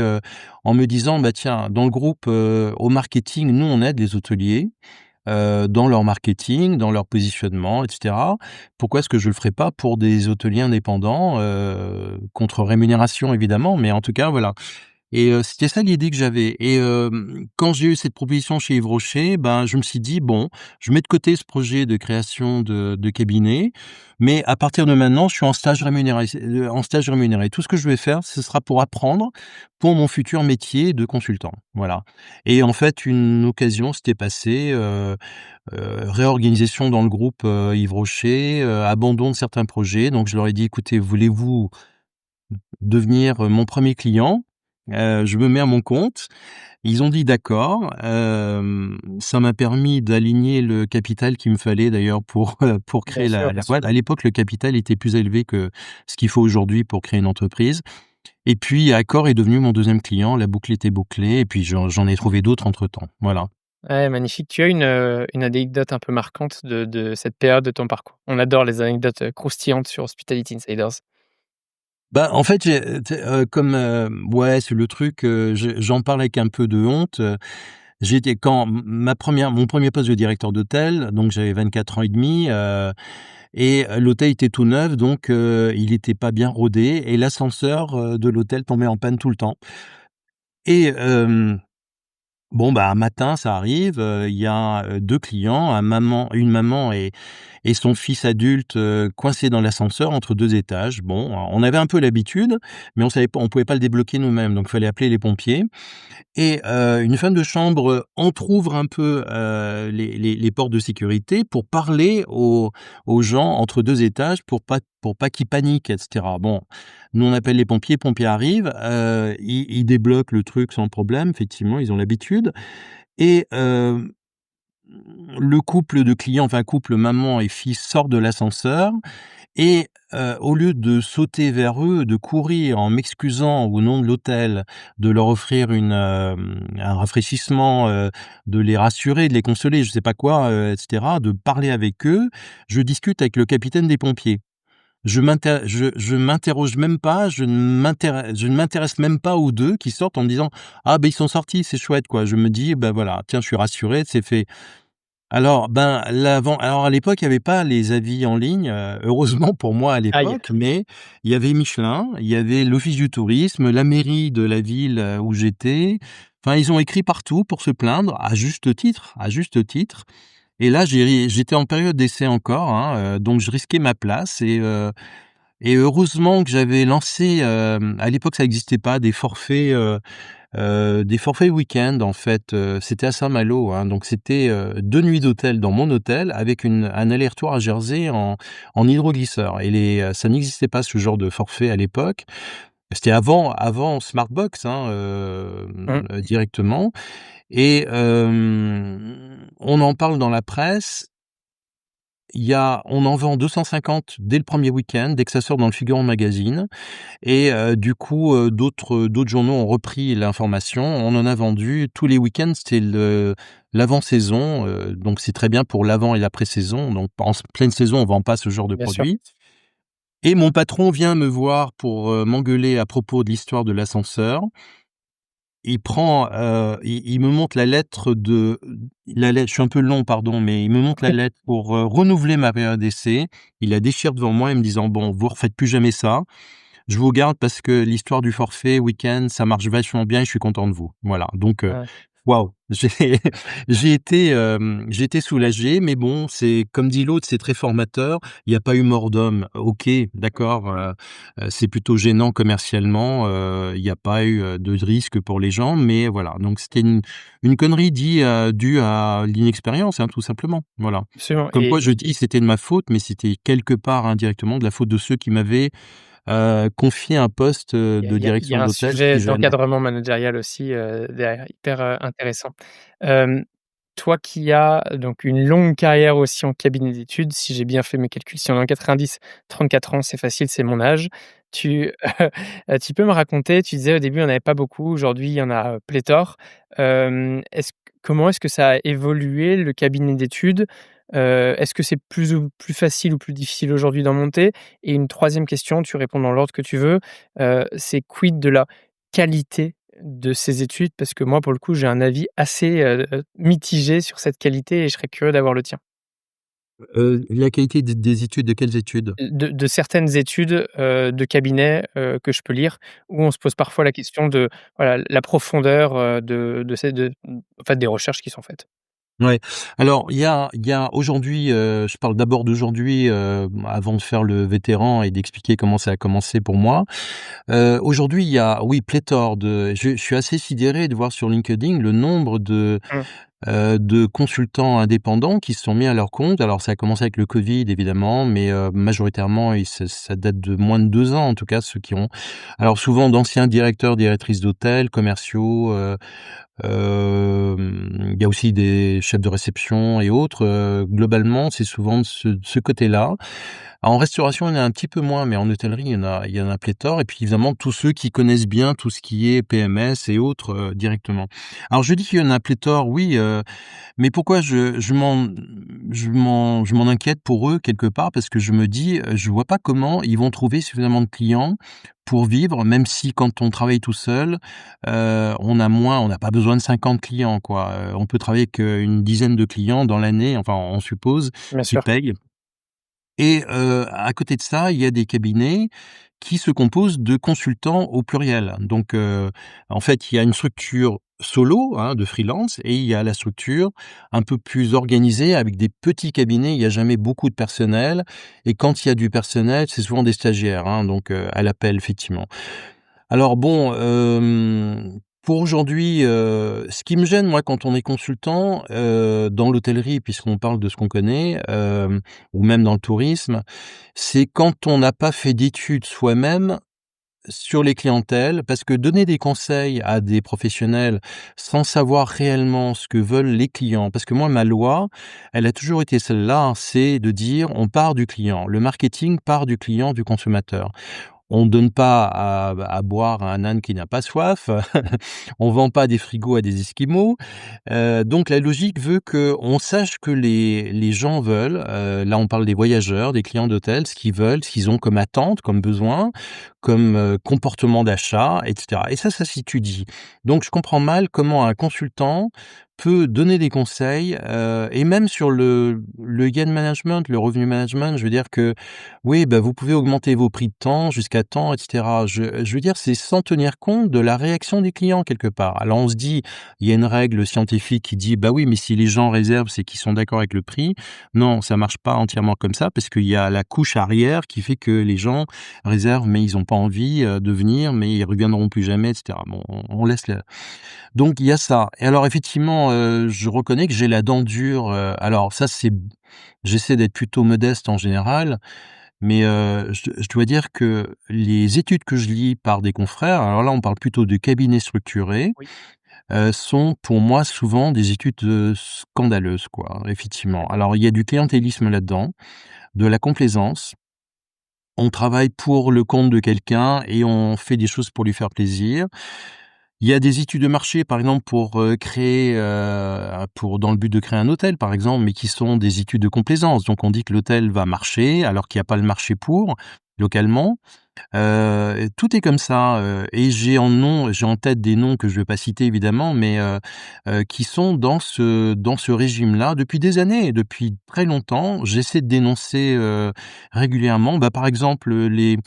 Speaker 1: en me disant: «Bah, tiens, dans le groupe, au marketing, nous, on aide les hôteliers, dans leur marketing, dans leur positionnement et cetera. Pourquoi est-ce que je le ferais pas pour des hôteliers indépendants?» Contre rémunération évidemment, mais en tout cas, voilà et c'était ça l'idée que j'avais et quand j'ai eu cette proposition chez Yves Rocher, ben, je me suis dit: «Bon, je mets de côté ce projet de création de cabinet, mais à partir de maintenant, je suis en stage rémunéré. Tout ce que je vais faire, ce sera pour apprendre pour mon futur métier de consultant». Voilà et en fait, une occasion s'était passée, réorganisation dans le groupe, Yves Rocher, abandon de certains projets, donc je leur ai dit: «Écoutez, voulez-vous devenir, mon premier client? Je me mets à mon compte». Ils ont dit: «D'accord». Ça m'a permis d'aligner le capital qu'il me fallait d'ailleurs pour
Speaker 2: Bien
Speaker 1: créer
Speaker 2: sûr,
Speaker 1: la
Speaker 2: bien sûr.
Speaker 1: boîte. À l'époque, le capital était plus élevé que ce qu'il faut aujourd'hui pour créer une entreprise et puis Accor est devenu mon deuxième client, la boucle était bouclée et puis j'en ai trouvé d'autres entre-temps. Voilà.
Speaker 2: Ouais, magnifique. Tu as une anecdote un peu marquante de cette période de ton parcours? On adore les anecdotes, croustillantes sur Hospitality Insiders.
Speaker 1: Bah, en fait, comme, ouais, c'est le truc, j'en parle avec un peu de honte, j'étais quand m ma première mon premier poste de directeur d'hôtel, donc j'avais 24 ans et demi, et l'hôtel était tout neuf, donc il était pas bien rodé et l'ascenseur, de l'hôtel tombait en panne tout le temps et bon, bah, un matin, ça arrive, il y a, 2 clients, une maman et son fils adulte, coincés dans l'ascenseur entre 2 étages. Bon, on avait un peu l'habitude, mais on pouvait pas le débloquer nous-mêmes, donc il fallait appeler les pompiers. Et une femme de chambre entrouvre un peu, les portes de sécurité pour parler aux gens entre 2 étages pour pas qu'ils paniquent et cetera. Bon, nous on appelle les pompiers arrivent, ils débloquent le truc sans problème, effectivement, ils ont l'habitude et le couple de clients, enfin couple maman et fils sort de l'ascenseur et au lieu de sauter vers eux, de courir en m'excusant au nom de l'hôtel, de leur offrir un rafraîchissement, de les rassurer, de les consoler, je sais pas quoi, et cetera, de parler avec eux, je discute avec le capitaine des pompiers. Je m'interroge même pas, je ne m'intéresse même pas aux 2 qui sortent en me disant: «Ah ben ils sont sortis, c'est chouette», quoi. Je me dis: «Bah, voilà, tiens, je suis rassuré, c'est fait». Alors, ben, à l'époque, il y avait pas les avis en ligne, heureusement pour moi à
Speaker 2: Aïe!
Speaker 1: l'époque, mais il y avait Michelin, il y avait l'office du tourisme, la mairie de la ville, où j'étais. Enfin, ils ont écrit partout pour se plaindre, à juste titre et là, j'étais en période d'essai encore, hein, donc je risquais ma place et heureusement que j'avais lancé, à l'époque, ça existait pas, des forfaits week-end en fait, c'était à Saint-Malo, hein, donc c'était, 2 nuits d'hôtel dans mon hôtel avec un aller-retour à Jersey en hydroglisseur et ça n'existait pas ce genre de forfait à l'époque. C'était avant Smartbox, hein,
Speaker 2: Mmh.
Speaker 1: directement et on en parle dans la presse. On en vend 250 dès le premier week-end, dès que ça sort dans le Figaro Magazine. Et du coup, d'autres journaux ont repris l'information. On en a vendu tous les week-ends, c'était l'avant-saison, donc c'est très bien pour l'avant et l'après-saison. Donc en pleine saison, on vend pas ce genre de
Speaker 2: Bien sûr.
Speaker 1: produit et mon patron vient me voir pour, m'engueuler à propos de l'histoire de l'ascenseur. Il me montre la lettre, je suis un peu long, pardon, mais il me montre la lettre pour, renouveler ma période d'essai. Il la déchire devant moi en me disant: «Bon, vous refaites plus jamais ça. Je vous garde parce que l'histoire du forfait week-end, ça marche vachement bien et je suis content de vous». Voilà, donc
Speaker 2: Ouais.
Speaker 1: waouh, j'ai été soulagé, mais bon, c'est comme dit l'autre, c'est très formateur. Il y a pas eu mort d'homme. OK, d'accord, c'est plutôt gênant commercialement, il y a pas eu, de risque pour les gens, mais voilà, donc c'était une connerie due à l'inexpérience, hein, tout simplement. Voilà.
Speaker 2: Absolument.
Speaker 1: Comme quoi je dis: «C'était de ma faute», mais c'était quelque part indirectement de la faute de ceux qui m'avaient confié un poste,
Speaker 2: Il y a
Speaker 1: direction
Speaker 2: un
Speaker 1: d'hôtel si
Speaker 2: sujet
Speaker 1: jeune.
Speaker 2: d'encadrement managérial aussi, derrière, hyper, intéressant. Hem, Toi qui as donc une longue carrière aussi en cabinet d'études, si j'ai bien fait mes calculs, si on est en 90, 34 ans, c'est facile, c'est mon âge. Tu, tu peux me raconter, tu disais au début, on n'avait pas beaucoup, aujourd'hui, il y en a, pléthore. Comment est-ce que ça a évolué le cabinet d'études? Est-ce que c'est plus facile ou plus difficile aujourd'hui d'en monter? Et une troisième question, tu réponds dans l'ordre que tu veux, c'est quid de la qualité de ces études? Parce que moi, pour le coup, j'ai un avis assez, mitigé sur cette qualité et je serais curieux d'avoir le tien.
Speaker 1: La qualité des études, de quelles études?
Speaker 2: De certaines études, de cabinet, que je peux lire, où on se pose parfois la question de, voilà, la profondeur, de ces en fait, des recherches qui sont faites.
Speaker 1: Ouais. Alors il y a aujourd'hui, je parle d'abord d'aujourd'hui, avant de faire le vétéran et d'expliquer comment ça a commencé pour moi. Aujourd'hui, il y a, oui, pléthore je suis assez sidéré de voir sur LinkedIn le nombre
Speaker 2: Mmh.
Speaker 1: de consultants indépendants qui se sont mis à leur compte. Alors ça a commencé avec le covid évidemment, mais majoritairement et ça date de moins de 2 ans en tout cas, ceux qui ont alors souvent d'anciens directeurs, directrices d'hôtels, commerciaux, il y a aussi des chefs de réception et autres, globalement, c'est souvent de ce côté-là. En restauration, il y en a un petit peu moins, mais en hôtellerie, il y en a pléthore et puis évidemment tous ceux qui connaissent bien tout ce qui est PMS et autres, directement. Alors je dis qu'il y en a pléthore, oui, mais pourquoi je m'en inquiète pour eux quelque part? Parce que je me dis, je vois pas comment ils vont trouver suffisamment de clients pour vivre, même si quand on travaille tout seul, on n'a pas besoin de 50 clients quoi, on peut travailler avec, une dizaine de clients dans l'année, enfin on suppose,
Speaker 2: Bien
Speaker 1: qui
Speaker 2: sûr.
Speaker 1: payent et à côté de ça, il y a des cabinets qui se composent de consultants au pluriel. Donc en fait, il y a une structure solo, hein, de freelance et il y a la structure un peu plus organisée avec des petits cabinets. Il y a jamais beaucoup de personnel et quand il y a du personnel, c'est souvent des stagiaires, hein, donc à l'appel effectivement. Alors bon, pour aujourd'hui, ce qui me gêne moi quand on est consultant, dans l'hôtellerie puisqu'on parle de ce qu'on connaît, ou même dans le tourisme, c'est quand on n'a pas fait d'études soi-même sur les clientèles. Parce que donner des conseils à des professionnels sans savoir réellement ce que veulent les clients parce que moi ma loi, elle a toujours été celle-là, hein, c'est de dire: «On part du client». Le marketing part du client, du consommateur. On donne pas à boire à un âne qui n'a pas soif. On vend pas des frigos à des esquimaux. Donc la logique veut qu'on sache que les gens veulent, là on parle des voyageurs, des clients d'hôtel, ce qu'ils veulent, ce qu'ils ont comme attente, comme besoin, comme, comportement d'achat et cetera et ça s'étudie. Donc je comprends mal comment un consultant peut donner des conseils, et même sur le gain management, le revenu management, je veux dire que, oui, bah, vous pouvez augmenter vos prix de temps jusqu'à temps et cetera. Je veux dire, c'est sans tenir compte de la réaction des clients quelque part. Alors on se dit, il y a une règle scientifique qui dit: «Bah, oui, mais si les gens réservent, c'est qu'ils sont d'accord avec le prix». Non, ça marche pas entièrement comme ça parce qu'il y a la couche arrière qui fait que les gens réservent, mais ils ont pas envie, de venir, mais ils reviendront plus jamais et cetera. Bon, on laisse le donc il y a ça et alors effectivement, je reconnais que j'ai la dent dure, alors ça c'est j'essaie d'être plutôt modeste en général, mais je dois dire que les études que je lis par des confrères, alors là on parle plutôt de cabinets structurés,
Speaker 2: Oui.
Speaker 1: sont pour moi souvent des études, scandaleuses quoi, effectivement. Alors il y a du clientélisme là-dedans, de la complaisance. On travaille pour le compte de quelqu'un et on fait des choses pour lui faire plaisir. Il y a des études de marché, par exemple, pour, créer, pour dans le but de créer un hôtel, par exemple, mais qui sont des études de complaisance. Donc on dit que l'hôtel va marcher alors qu'il y a pas le marché pour, localement. Tout est comme ça, et j'ai en tête des noms que je vais pas citer évidemment, mais qui sont dans ce régime-là depuis des années, depuis très longtemps. J'essaie de dénoncer, régulièrement, bah, par exemple, les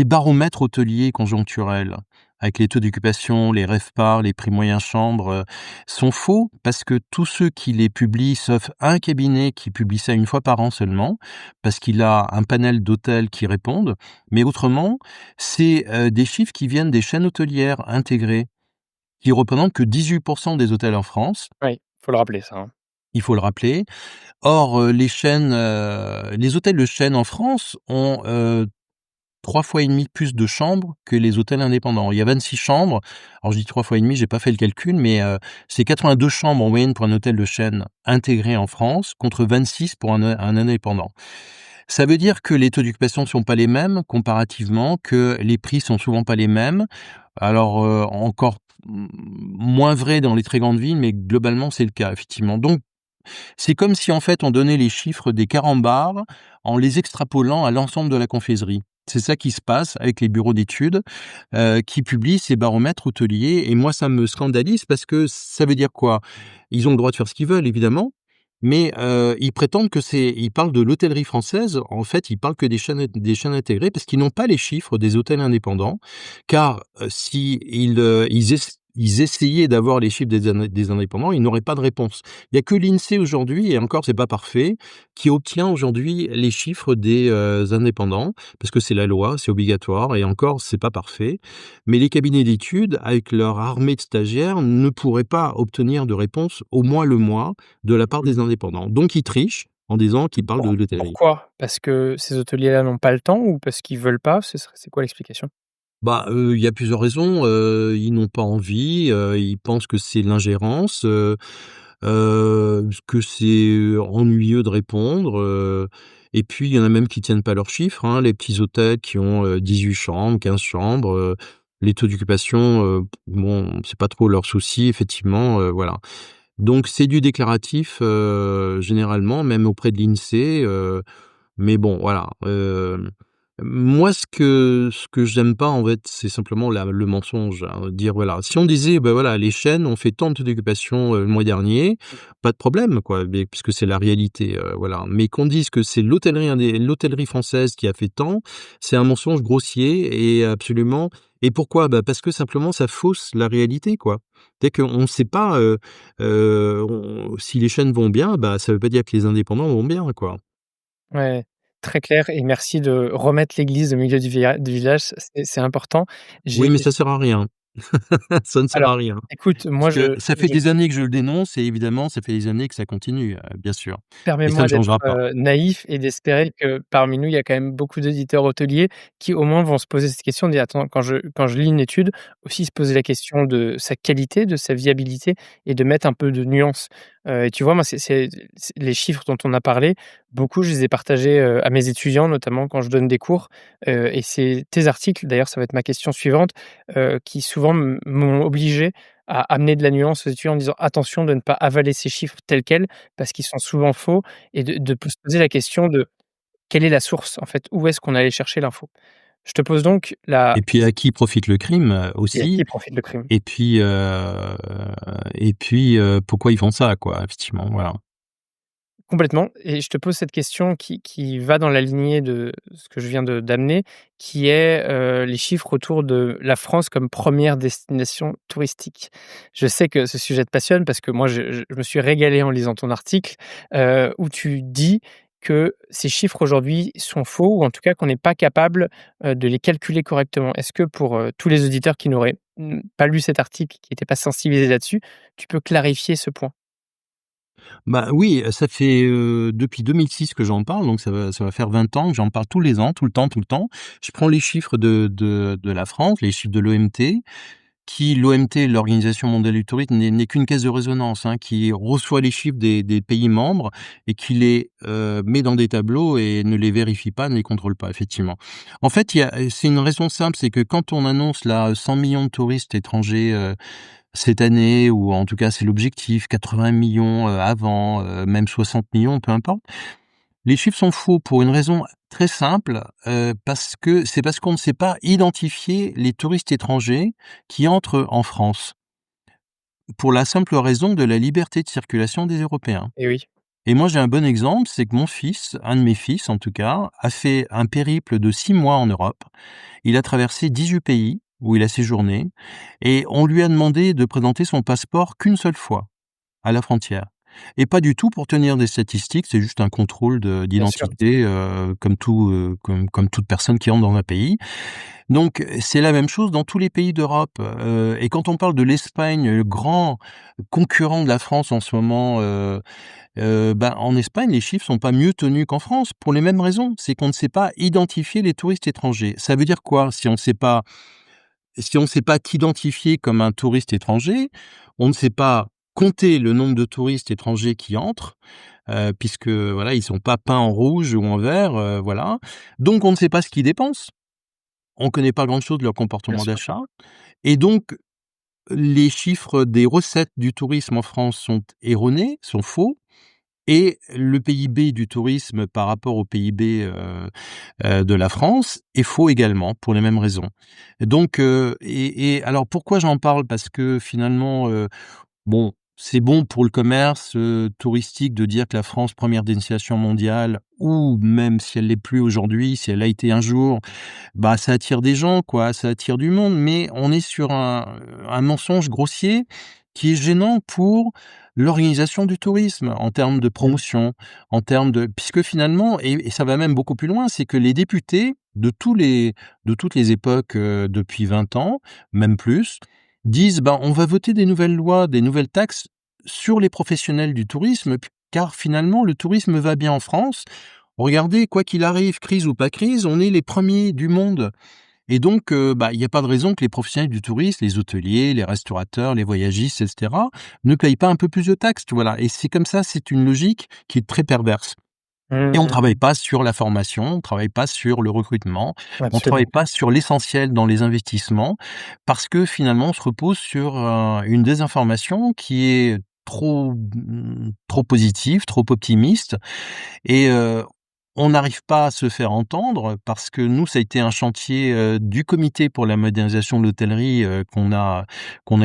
Speaker 1: baromètres hôteliers conjoncturels avec les taux d'occupation, les RevPAR, les prix moyens chambres, sont faux parce que tous ceux qui les publient, sauf un cabinet qui publie ça une fois par an seulement, parce qu'il a un panel d'hôtels qui répondent, mais autrement, c'est, des chiffres qui viennent des chaînes hôtelières intégrées, qui représentent que 18 des hôtels en France,
Speaker 2: Oui, faut le rappeler ça, hein.
Speaker 1: il faut le rappeler. Or, les hôtels de chaîne en France ont, 3 fois et demi plus de chambres que les hôtels indépendants. Il y a 26 chambres. Alors je dis 3 fois et demi, j'ai pas fait le calcul, mais, c'est 82 chambres en moyenne pour un hôtel de chaîne intégré en France, contre 26 pour un indépendant. Ça veut dire que les taux d'occupation ne sont pas les mêmes comparativement, que les prix sont souvent pas les mêmes. Alors, encore moins vrai dans les très grandes villes, mais globalement, c'est le cas, effectivement. Donc, c'est comme si, en fait, on donnait les chiffres des carambars en les extrapolant à l'ensemble de la confiserie. C'est ça qui se passe avec les bureaux d'études, qui publient ces baromètres hôteliers et moi, ça me scandalise parce que ça veut dire quoi? Ils ont le droit de faire ce qu'ils veulent, évidemment, Mais, ils prétendent que ils parlent de l'hôtellerie française. En fait, ils parlent que des chaînes intégrées parce qu'ils n'ont pas les chiffres des hôtels indépendants. Car, si ils essayaient d'avoir les chiffres des indépendants, ils n'auraient pas de réponse. Il y a que l'INSEE aujourd'hui, et encore c'est pas parfait, qui obtient aujourd'hui les chiffres des, indépendants, parce que c'est la loi, c'est obligatoire, et encore c'est pas parfait. Mais les cabinets d'études, avec leur armée de stagiaires, ne pourraient pas obtenir de réponse au moins le mois de la part
Speaker 2: Mmh.
Speaker 1: des indépendants. Donc ils trichent en disant qu'ils parlent de l'hôtellerie.
Speaker 2: Pourquoi? Parce que ces hôteliers-là n'ont pas le temps ou parce qu'ils veulent pas? C'est quoi l'explication?
Speaker 1: Bah, il y a plusieurs raisons, ils n'ont pas envie, ils pensent que c'est de l'ingérence, que c'est ennuyeux de répondre, et puis il y en a même qui tiennent pas leurs chiffres, hein. Les petits hôtels qui ont, 18 chambres, 15 chambres, les taux d'occupation, bon, c'est pas trop leur souci effectivement, voilà. Donc c'est du déclaratif, généralement, même auprès de l'INSEE, mais bon, voilà, moi ce que j'aime pas, en fait, c'est simplement le mensonge, hein. Dire, voilà, si on disait: «Bah, voilà, les chaînes ont fait tant de taux d'occupation, le mois dernier», pas de problème, quoi, mais puisque c'est la réalité, voilà. Mais qu'on dise que c'est l'hôtellerie française qui a fait tant, c'est un mensonge grossier et absolument. Et pourquoi? Bah, parce que simplement ça fausse la réalité, quoi. C'est qu'on ne sait pas, si les chaînes vont bien, bah, ça veut pas dire que les indépendants vont bien, quoi.
Speaker 2: Ouais, très clair et merci de remettre l'église au milieu du village, c'est important.
Speaker 1: Oui,
Speaker 2: J'ai
Speaker 1: mais ça sert à rien. Ça ne sert
Speaker 2: alors,
Speaker 1: à rien.
Speaker 2: écoute, moi
Speaker 1: Parce que
Speaker 2: je
Speaker 1: ça fait
Speaker 2: je
Speaker 1: des années que je le dénonce, et évidemment, ça fait des années que ça continue, bien sûr. Et ça
Speaker 2: permets-moi
Speaker 1: ne
Speaker 2: d'être,
Speaker 1: changera pas.
Speaker 2: naïf et d'espérer que parmi nous, il y a quand même beaucoup d'auditeurs hôteliers qui, au moins, vont se poser cette question, de dire: «Attends, quand je lis une étude», aussi se poser la question de sa qualité, de sa viabilité et de mettre un peu de nuance. Et tu vois, moi, c'est les chiffres dont on a parlé, beaucoup, je les ai partagés, à mes étudiants, notamment quand je donne des cours, et c'est tes articles, d'ailleurs, ça va être ma question suivante, qui souvent m'ont obligé à amener de la nuance aux étudiants en disant: «Attention de ne pas avaler ces chiffres tels quels, parce qu'ils sont souvent faux» et de se poser la question de: «Quelle est la source, en fait? Où est-ce qu'on allait chercher l'info?» Je te pose donc la
Speaker 1: Et puis à qui profite le crime,
Speaker 2: et à
Speaker 1: aussi.
Speaker 2: qui profite le crime?
Speaker 1: Et puis, pourquoi ils font ça, quoi, effectivement, voilà.
Speaker 2: Complètement et je te pose cette question qui va dans la lignée de ce que je viens de d'amener, qui est, les chiffres autour de la France comme première destination touristique. Je sais que ce sujet te passionne parce que moi je me suis régalé en lisant ton article, où tu dis que ces chiffres aujourd'hui sont faux ou en tout cas qu'on n'est pas capable, de les calculer correctement. Est-ce que pour, tous les auditeurs qui n'auraient, pas lu cet article, qui n'étaient pas sensibilisés là-dessus, tu peux clarifier ce point?
Speaker 1: Bah, oui, ça fait, depuis 2006 que j'en parle, donc ça va faire 20 ans que j'en parle tous les ans, tout le temps, tout le temps. Je prends les chiffres de la France, les chiffres de l'OMT. L'OMT, l'Organisation mondiale du tourisme, n'est qu'une caisse de résonance, hein, qui reçoit les chiffres des pays membres et qui les, met dans des tableaux et ne les vérifie pas, ne les contrôle pas, effectivement. En fait, c'est une raison simple, c'est que quand on annonce là 100 millions de touristes étrangers, cette année, ou en tout cas c'est l'objectif, 80 millions, avant, même 60 millions, peu importe. Les chiffres sont faux pour une raison très simple, parce qu'on ne sait pas identifier les touristes étrangers qui entrent en France, pour la simple raison de la liberté de circulation des Européens.
Speaker 2: Eh oui,
Speaker 1: Et moi, j'ai un bon exemple, c'est que mon fils, un de mes fils en tout cas, a fait un périple de 6 mois en Europe. Il a traversé 18 pays où il a séjourné, et on lui a demandé de présenter son passeport qu'une seule fois, à la frontière, et pas du tout pour tenir des statistiques, c'est juste un contrôle
Speaker 2: bien sûr.
Speaker 1: d'identité, comme toute personne qui entre dans un pays. Donc c'est la même chose dans tous les pays d'Europe, et quand on parle de l'Espagne, le grand concurrent de la France en ce moment, ben, en Espagne, les chiffres sont pas mieux tenus qu'en France pour les mêmes raisons. C'est qu'on ne sait pas identifier les touristes étrangers. Ça veut dire quoi? Si on ne sait pas t'identifier comme un touriste étranger, on ne sait pas compter le nombre de touristes étrangers qui entrent, puisque voilà, ils sont pas peints en rouge ou en vert, voilà. Donc on ne sait pas ce qu'ils dépensent. On connaît pas grand-chose de leur
Speaker 2: Bien
Speaker 1: comportement
Speaker 2: sûr.
Speaker 1: d'achat, et donc les chiffres des recettes du tourisme en France sont erronés, sont faux, et le PIB du tourisme par rapport au PIB, de la France est faux également pour les mêmes raisons. Donc alors pourquoi j'en parle? Parce que finalement, bon, c'est bon pour le commerce, touristique de dire que la France, première destination mondiale ou même si elle l'est plus aujourd'hui, si elle a été un jour, bah, ça attire des gens quoi, ça attire du monde, mais on est sur un mensonge grossier qui est gênant pour l'organisation du tourisme, en termes de promotion, en termes de puisque finalement et ça va même beaucoup plus loin, c'est que les députés de toutes les époques, depuis 20 ans, même plus, disent: «Ben, on va voter des nouvelles lois, des nouvelles taxes sur les professionnels du tourisme, car finalement le tourisme va bien en France. Regardez, quoi qu'il arrive, crise ou pas crise, on est les premiers du monde et donc bah, il y a pas de raison que les professionnels du tourisme, les hôteliers, les restaurateurs, les voyagistes et cetera, ne payent pas un peu plus de taxes», voilà et c'est comme ça, c'est une logique qui est très perverse et on
Speaker 2: Mmh.
Speaker 1: travaille pas sur la formation, on travaille pas sur le recrutement, on travaille
Speaker 2: Absolument.
Speaker 1: pas sur l'essentiel dans les investissements parce que finalement on se repose sur, une désinformation qui est trop positive, trop optimiste et on n'arrive pas à se faire entendre parce que nous, ça a été un chantier, du comité pour la modernisation de l'hôtellerie, qu'on a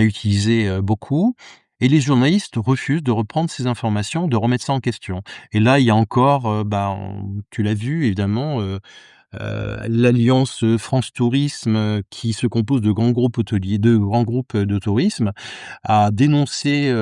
Speaker 1: utilisé, beaucoup et les journalistes refusent de reprendre ces informations, de remettre ça en question et là, il y a encore, bah, tu l'as vu évidemment, l'alliance, France Tourisme, qui se compose de grands groupes hôteliers de grands groupes, de tourisme, a dénoncé,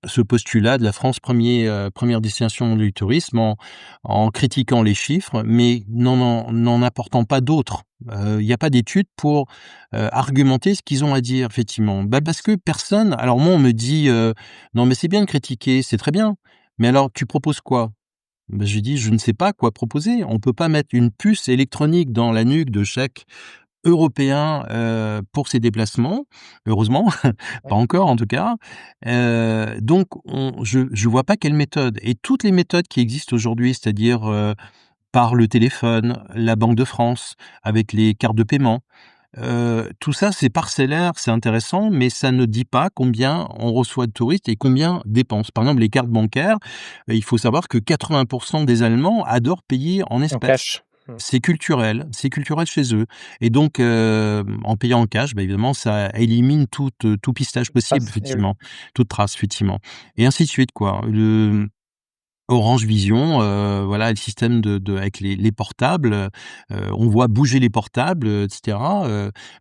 Speaker 1: ce postulat de la France 1re destination du tourisme en critiquant les chiffres, mais n'en apportant pas d'autres. Il y a pas d'études pour, argumenter ce qu'ils ont à dire effectivement. Bah, parce que personne alors moi on me dit, «Non mais c'est bien de critiquer, c'est très bien, mais alors tu proposes quoi?» Bah, je lui dis: «Je ne sais pas quoi proposer. On peut pas mettre une puce électronique dans la nuque de chaque Européen, pour ses déplacements, heureusement, pas encore en tout cas. Donc je vois pas quelle méthode et toutes les méthodes qui existent aujourd'hui, c'est-à-dire, par le téléphone, la Banque de France, avec les cartes de paiement, tout ça c'est parcellaire, c'est intéressant, mais ça ne dit pas combien on reçoit de touristes et combien dépensent. Par exemple, les cartes bancaires, il faut savoir que 80 des Allemands adorent payer en
Speaker 2: En
Speaker 1: espèces.
Speaker 2: cash. Mmh.
Speaker 1: C'est culturel chez eux et donc en payant en cash, bah, évidemment ça élimine tout pistage possible
Speaker 2: Trace et oui.
Speaker 1: effectivement, toute trace effectivement et ainsi de suite quoi. Le Orange Vision, voilà, le système de avec les portables, on voit bouger les portables, et cetera,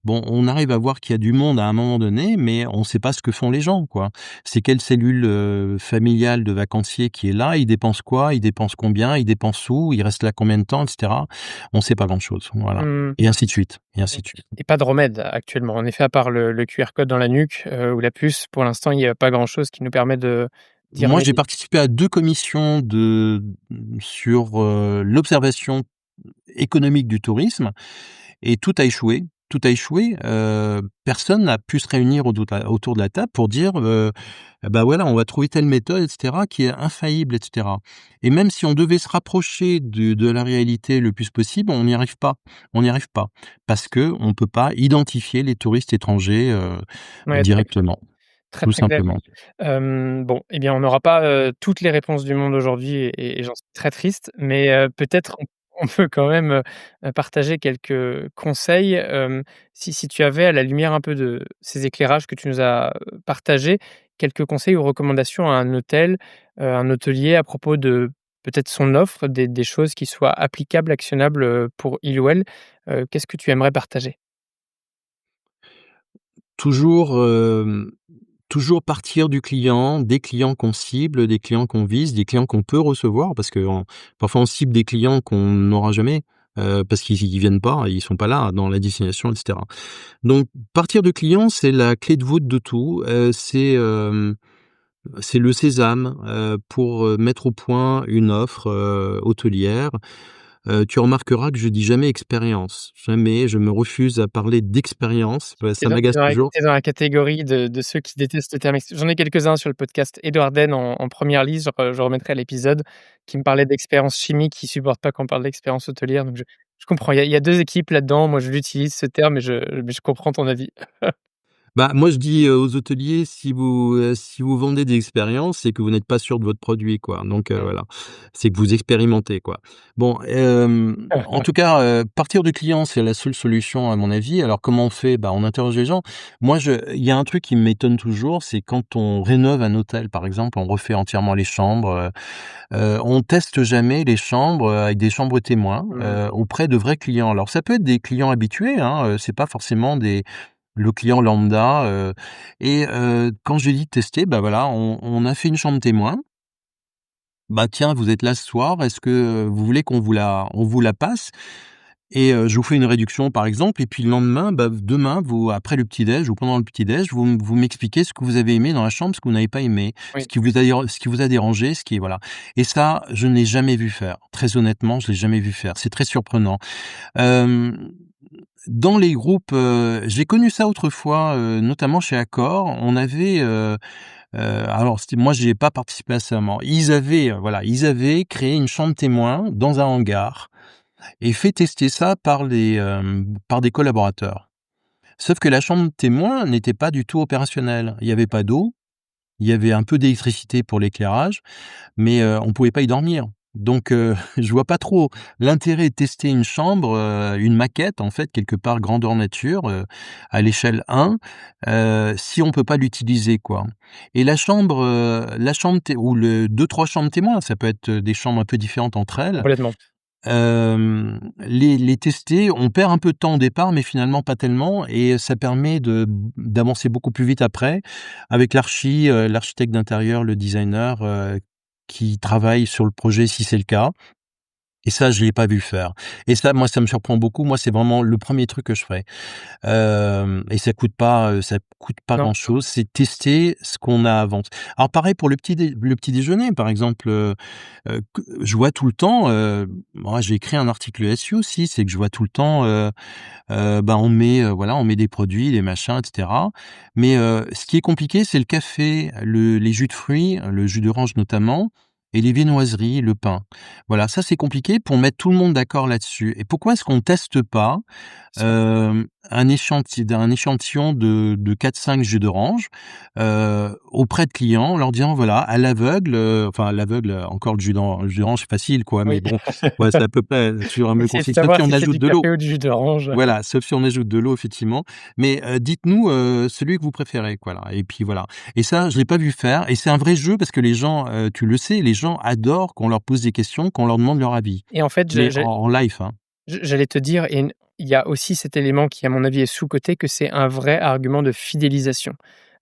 Speaker 1: bon, on arrive à voir qu'il y a du monde à un moment donné, mais on ne sait pas ce que font les gens, quoi. C'est quelle cellule, familiale de vacancier qui est là? Ils dépensent quoi? Ils dépensent combien? Ils dépensent où? Ils restent là combien de temps? Et cetera. On ne sait pas grand-chose, voilà
Speaker 2: Mmh.
Speaker 1: et ainsi de suite et ainsi de
Speaker 2: OK
Speaker 1: suite.
Speaker 2: et pas de remède actuellement. En effet, à part le QR code dans la nuque, ou la puce, pour l'instant, il y a pas grand chose qui nous permet de d'y
Speaker 1: Moi, j'ai
Speaker 2: remédier.
Speaker 1: participé à 2 commissions sur, l'observation économique du tourisme et tout a échoué. Tout a échoué, personne n'a pu se réunir autour de la table pour dire, bah, voilà, on va trouver telle méthode et cetera qui est infaillible et cetera et même si on devait se rapprocher de la réalité le plus possible, on n'y arrive pas. On n'y arrive pas parce qu'on ne peut pas identifier les touristes étrangers,
Speaker 2: Ouais, très clair.
Speaker 1: directement,
Speaker 2: Très,
Speaker 1: tout
Speaker 2: très clair.
Speaker 1: simplement.
Speaker 2: Bon, eh bien, on n'aura pas, toutes les réponses du monde aujourd'hui et j'en suis très triste, mais peut-être on peut quand même, partager quelques conseils, si tu avais à la lumière un peu de ces éclairages que tu nous as, partagés, quelques conseils ou recommandations à un hôtel, un hôtelier à propos de peut-être son offre, des choses qui soient applicables, actionnables, pour il ou elle, qu'est-ce que tu aimerais partager?
Speaker 1: Toujours, toujours partir du client, des clients qu'on cible, des clients qu'on vise, des clients qu'on peut recevoir parce que parfois on cible des clients qu'on n'aura jamais, parce qu'ils viennent pas, ils sont pas là dans la destination et cetera. Donc partir de clients, c'est la clé de voûte de tout, c'est le sésame, pour, mettre au point une offre, hôtelière. Tu remarqueras que je dis jamais expérience. Jamais, je me refuse à parler d'expérience,
Speaker 2: Tu es
Speaker 1: ça
Speaker 2: dans
Speaker 1: m'agace toujours.
Speaker 2: tu es dans la catégorie de ceux qui détestent le terme j'en ai quelques-uns sur le podcast. Édouard Den en 1re liste, je remettrai l'épisode, qui me parlait d'expérience chimique, qui supporte pas qu'on parle d'expérience hôtelière, donc je comprends. Il y a 2 équipes là-dedans. Moi, je l'utilise ce terme, mais je comprends ton avis.
Speaker 1: Bah, moi, je dis, aux hôteliers, si vous vendez des expériences, c'est que vous n'êtes pas sûr de votre produit, quoi. Donc,
Speaker 2: Mmh.
Speaker 1: voilà, c'est que vous expérimentez, quoi. Bon, en tout cas, partir du client, c'est la seule solution à mon avis. Alors comment on fait? Bah, on interroge les gens. Moi, il y a un truc qui m'étonne toujours, c'est quand on rénove un hôtel, par exemple, on refait entièrement les chambres, on teste jamais les chambres, avec des chambres témoins,
Speaker 2: Mmh.
Speaker 1: auprès de vrais clients. Alors ça peut être des clients habitués, hein, c'est pas forcément des le client lambda, quand je dis tester, bah, voilà, on a fait une chambre témoin. Bah, tiens, vous êtes là ce soir, est-ce que, vous voulez on vous la passe? Et je vous fais une réduction, par exemple, et puis le lendemain, bah, demain, vous après le petit déj ou pendant le petit déj, vous m'expliquez ce que vous avez aimé dans la chambre, ce que vous n'avez pas aimé,
Speaker 2: Oui.
Speaker 1: ce qui vous a dérangé, ce qui est voilà. Et ça, je ne l'ai jamais vu faire. Très honnêtement, je l'ai jamais vu faire. C'est très surprenant. Hem, dans les groupes, j'ai connu ça autrefois, notamment chez Accor. On avait, alors c'était moi j'y ai pas participé à ça, moi. Ils avaient créé une chambre témoin dans un hangar et fait tester ça par des collaborateurs. Sauf que la chambre témoin n'était pas du tout opérationnelle. Il y avait pas d'eau, il y avait un peu d'électricité pour l'éclairage, mais on pouvait pas y dormir. Donc je vois pas trop l'intérêt de tester une chambre, une maquette en fait quelque part grandeur nature, à l'échelle 1, si on peut pas l'utiliser quoi. Et la chambre té ou le 2-3 chambres témoins, ça peut être des chambres un peu différentes entre elles.
Speaker 2: Complètement.
Speaker 1: Les tester, on perd un peu de temps au départ, mais finalement pas tellement et ça permet d'avancer beaucoup plus vite après avec l'architecte d'intérieur, le designer, qui travaille sur le projet si c'est le cas et ça, je l'ai pas vu faire et ça, moi, ça me surprend beaucoup. Moi, c'est vraiment le premier truc que je ferais. Et ça coûte pas
Speaker 2: Non.
Speaker 1: grand-chose, c'est tester ce qu'on a avant. Alors pareil pour le petit déjeuner, par exemple, que je vois tout le temps, moi j'ai écrit un article SEO aussi, c'est que je vois tout le temps, bah, on met des produits, des machins et cetera. Mais, ce qui est compliqué, c'est le café, les jus de fruits, le jus d'orange notamment et les viennoiseries, le pain. Voilà, ça c'est compliqué pour mettre tout le monde d'accord là-dessus. Et pourquoi est-ce qu'on teste pas
Speaker 2: Sûr.
Speaker 1: un échantillon de 4-5 jus d'orange, auprès de clients, en leur disant voilà, à l'aveugle, enfin à l'aveugle, encore le jus d'orange c'est facile quoi, mais
Speaker 2: Oui.
Speaker 1: bon, ouais, c'est à peu près sur un même
Speaker 2: Essayer de
Speaker 1: consigne, sauf
Speaker 2: savoir
Speaker 1: si on
Speaker 2: si c'est
Speaker 1: ajoute
Speaker 2: du
Speaker 1: de l'eau.
Speaker 2: café ou du jus d'orange.
Speaker 1: Voilà, sauf si on ajoute de l'eau effectivement, mais dites-nous, celui que vous préférez, voilà et puis voilà et ça, je l'ai pas vu faire et c'est un vrai jeu parce que les gens, tu le sais, les gens adorent qu'on leur pose des questions, qu'on leur demande leur avis,
Speaker 2: Et en fait,
Speaker 1: mais en live, hein.
Speaker 2: j'allais te dire, et il y a aussi cet élément qui, à mon avis, est sous-coté, que c'est un vrai argument de fidélisation.